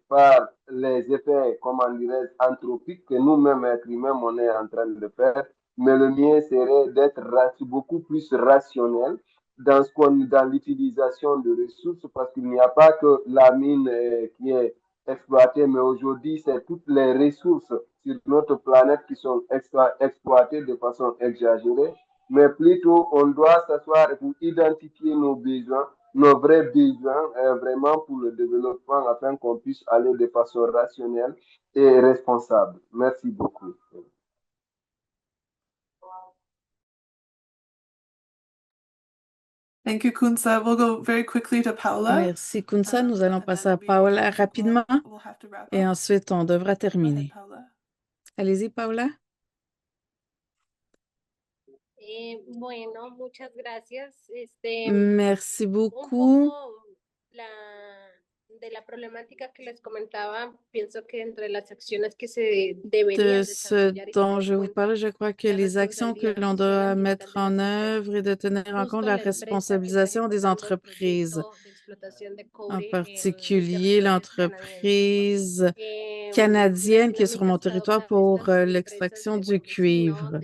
par les effets, comment dirais-je, anthropiques que nous-mêmes, êtres humains, on est en train de faire. Mais le mien serait d'être beaucoup plus rationnel dans l'utilisation de ressources, parce qu'il n'y a pas que la mine qui est exploitées, mais aujourd'hui, c'est toutes les ressources sur notre planète qui sont exploitées de façon exagérée. Mais plutôt, on doit s'asseoir pour identifier nos besoins, nos vrais besoins, vraiment pour le développement, afin qu'on puisse aller de façon rationnelle et responsable. Merci beaucoup. Thank you, Kunsa. We'll go very quickly to Paula. Merci, Kunsa. Nous allons passer à Paula rapidement We'll have to wrap et up. ensuite on devra Go ahead, terminer. Paula. Allez-y, Paula. Bueno, muchas gracias. Merci Un beaucoup. poco de la problemática que les comentaba, pienso que entre las acciones que se deberían De ce desarrollar y dont tener je en vous cuenta parle, je crois que la les actions que responsabilidad l'on social doit ambiental mettre de las en empresas. œuvre et de tenir en compte Justo la la empresa que está responsabilisation des ejecutando el entreprises, proyecto de explotación de en cobre en particulier territorios canadienses. l'entreprise canadienne qui est sur Nacionalmente mon hasta territoire ahora pour estas l'extraction empresas, du bueno, sí, ¿no? cuivre.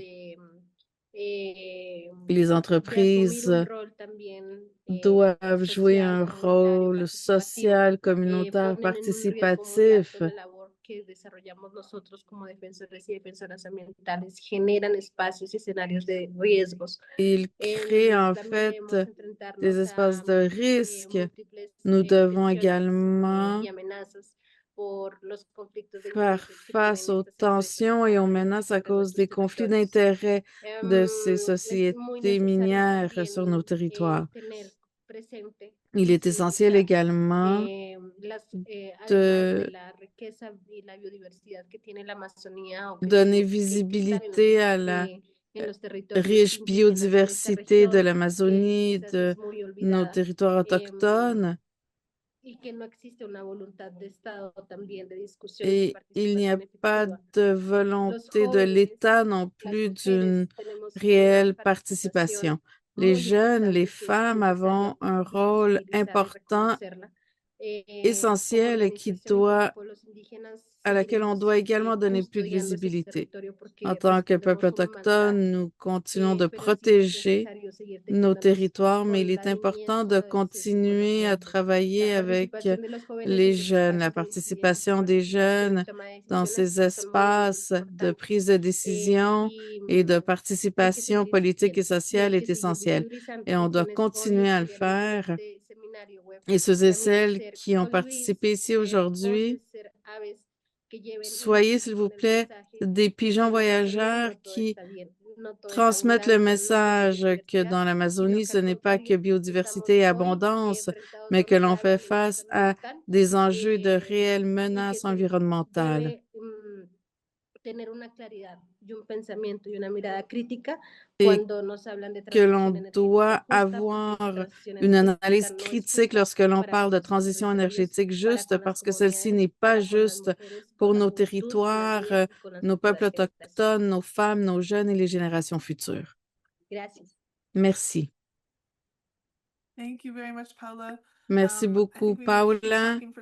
Eh, Les de asumir entreprises un rol también doivent jouer social, un comunitario, rôle participativo, social, communautaire, ponen en un riesgo muy alto participatif. la labor que desarrollamos nosotros como defensores y defensoras ambientales, generan espacios y escenarios de riesgos. Ils créent en También fait debemos des enfrentarnos espaces a de risque. múltiples Nous devons tensiones également y amenazas por los conflictos de faire intereses que face tienen aux estas empresas tensions et aux en menaces à cause nuestros des conflits territorios. d'intérêts de ces Es muy sociétés necesario minières también sur nos territoires. tener presente Il y est essentiel significar également además de de la riqueza y la biodiversidad que tiene la Amazonía o donner que están visibilité à la en los territorios riche indígenas en esta biodiversité de región, l'Amazonie, quizás de es muy nos olvidada. territoires autochtones. Y que no existe una voluntad de Estado también de discusión y de Et il n'y a participación pas efectiva. de Los volonté de jóvenes, l'État non las plus d'une mujeres, tenemos una réelle participación participation. Les muy jeunes, les importante que es femmes necesaria avons un rôle visibilizar y important, reconocerla. Como essentiel qui organización y como doit, pueblos indígenas à laquelle on seguiremos doit également donner plus de custodiando ese visibilité. territorio En porque tant que peuple respondemos un mandato. autochtone, nous continuons de Pero sí es protéger necesario seguir nos teniéndonos territoires, mais il con est important alineamiento de de ese tipo de continuer à acuerdos. travailler La avec participación de los jóvenes les en los jeunes, la espacios de decisión, participation des participación y jeunes toma de dans decisiones ces son muy espaces de importantes. prise de décision et de Hay que participation seguir politique et insistiendo y sociale hay que est seguir essentielle. visibilizando Et on que doit quienes continuer hoy à le estuvieron en faire. este seminario web Et ceux et también celles ser qui ont colibríes, participé ici ser aujourd'hui, voces, ser aves que lleven y soyez, s'il vous transmitan el plaît, mensaje des de pigeons que en la Amazonía voyageurs no todo qui está bien, no todo es transmettent le abundancia, no todo es message que biodiversidad, dans sino l'Amazonie, que ce al n'est pas que contrario, biodiversité estamos et hoy abondance, enfrentados a mais que una l'on grave fait face amenaza à ambiental des enjeux de réelles y que menaces environnementales. debe tener una claridad y un pensamiento y una mirada crítica Et cuando nos hablan de que transición l'on energética doit justa, porque avoir esa transición une energética analyse no es critique justa lorsque l'on para parle con de nuestros transition territorios, énergétique, para juste con las parce que celle-ci comunidades, n'est pas para con las juste mujeres, pour con la nos juventud, con las territoires, niñas y con las nos peuples futuras generaciones. autochtones, nos femmes, nos jeunes et les générations futures. Gracias. Merci. Thank you very much, Paula. Merci I beaucoup, think we keep Paula. talking for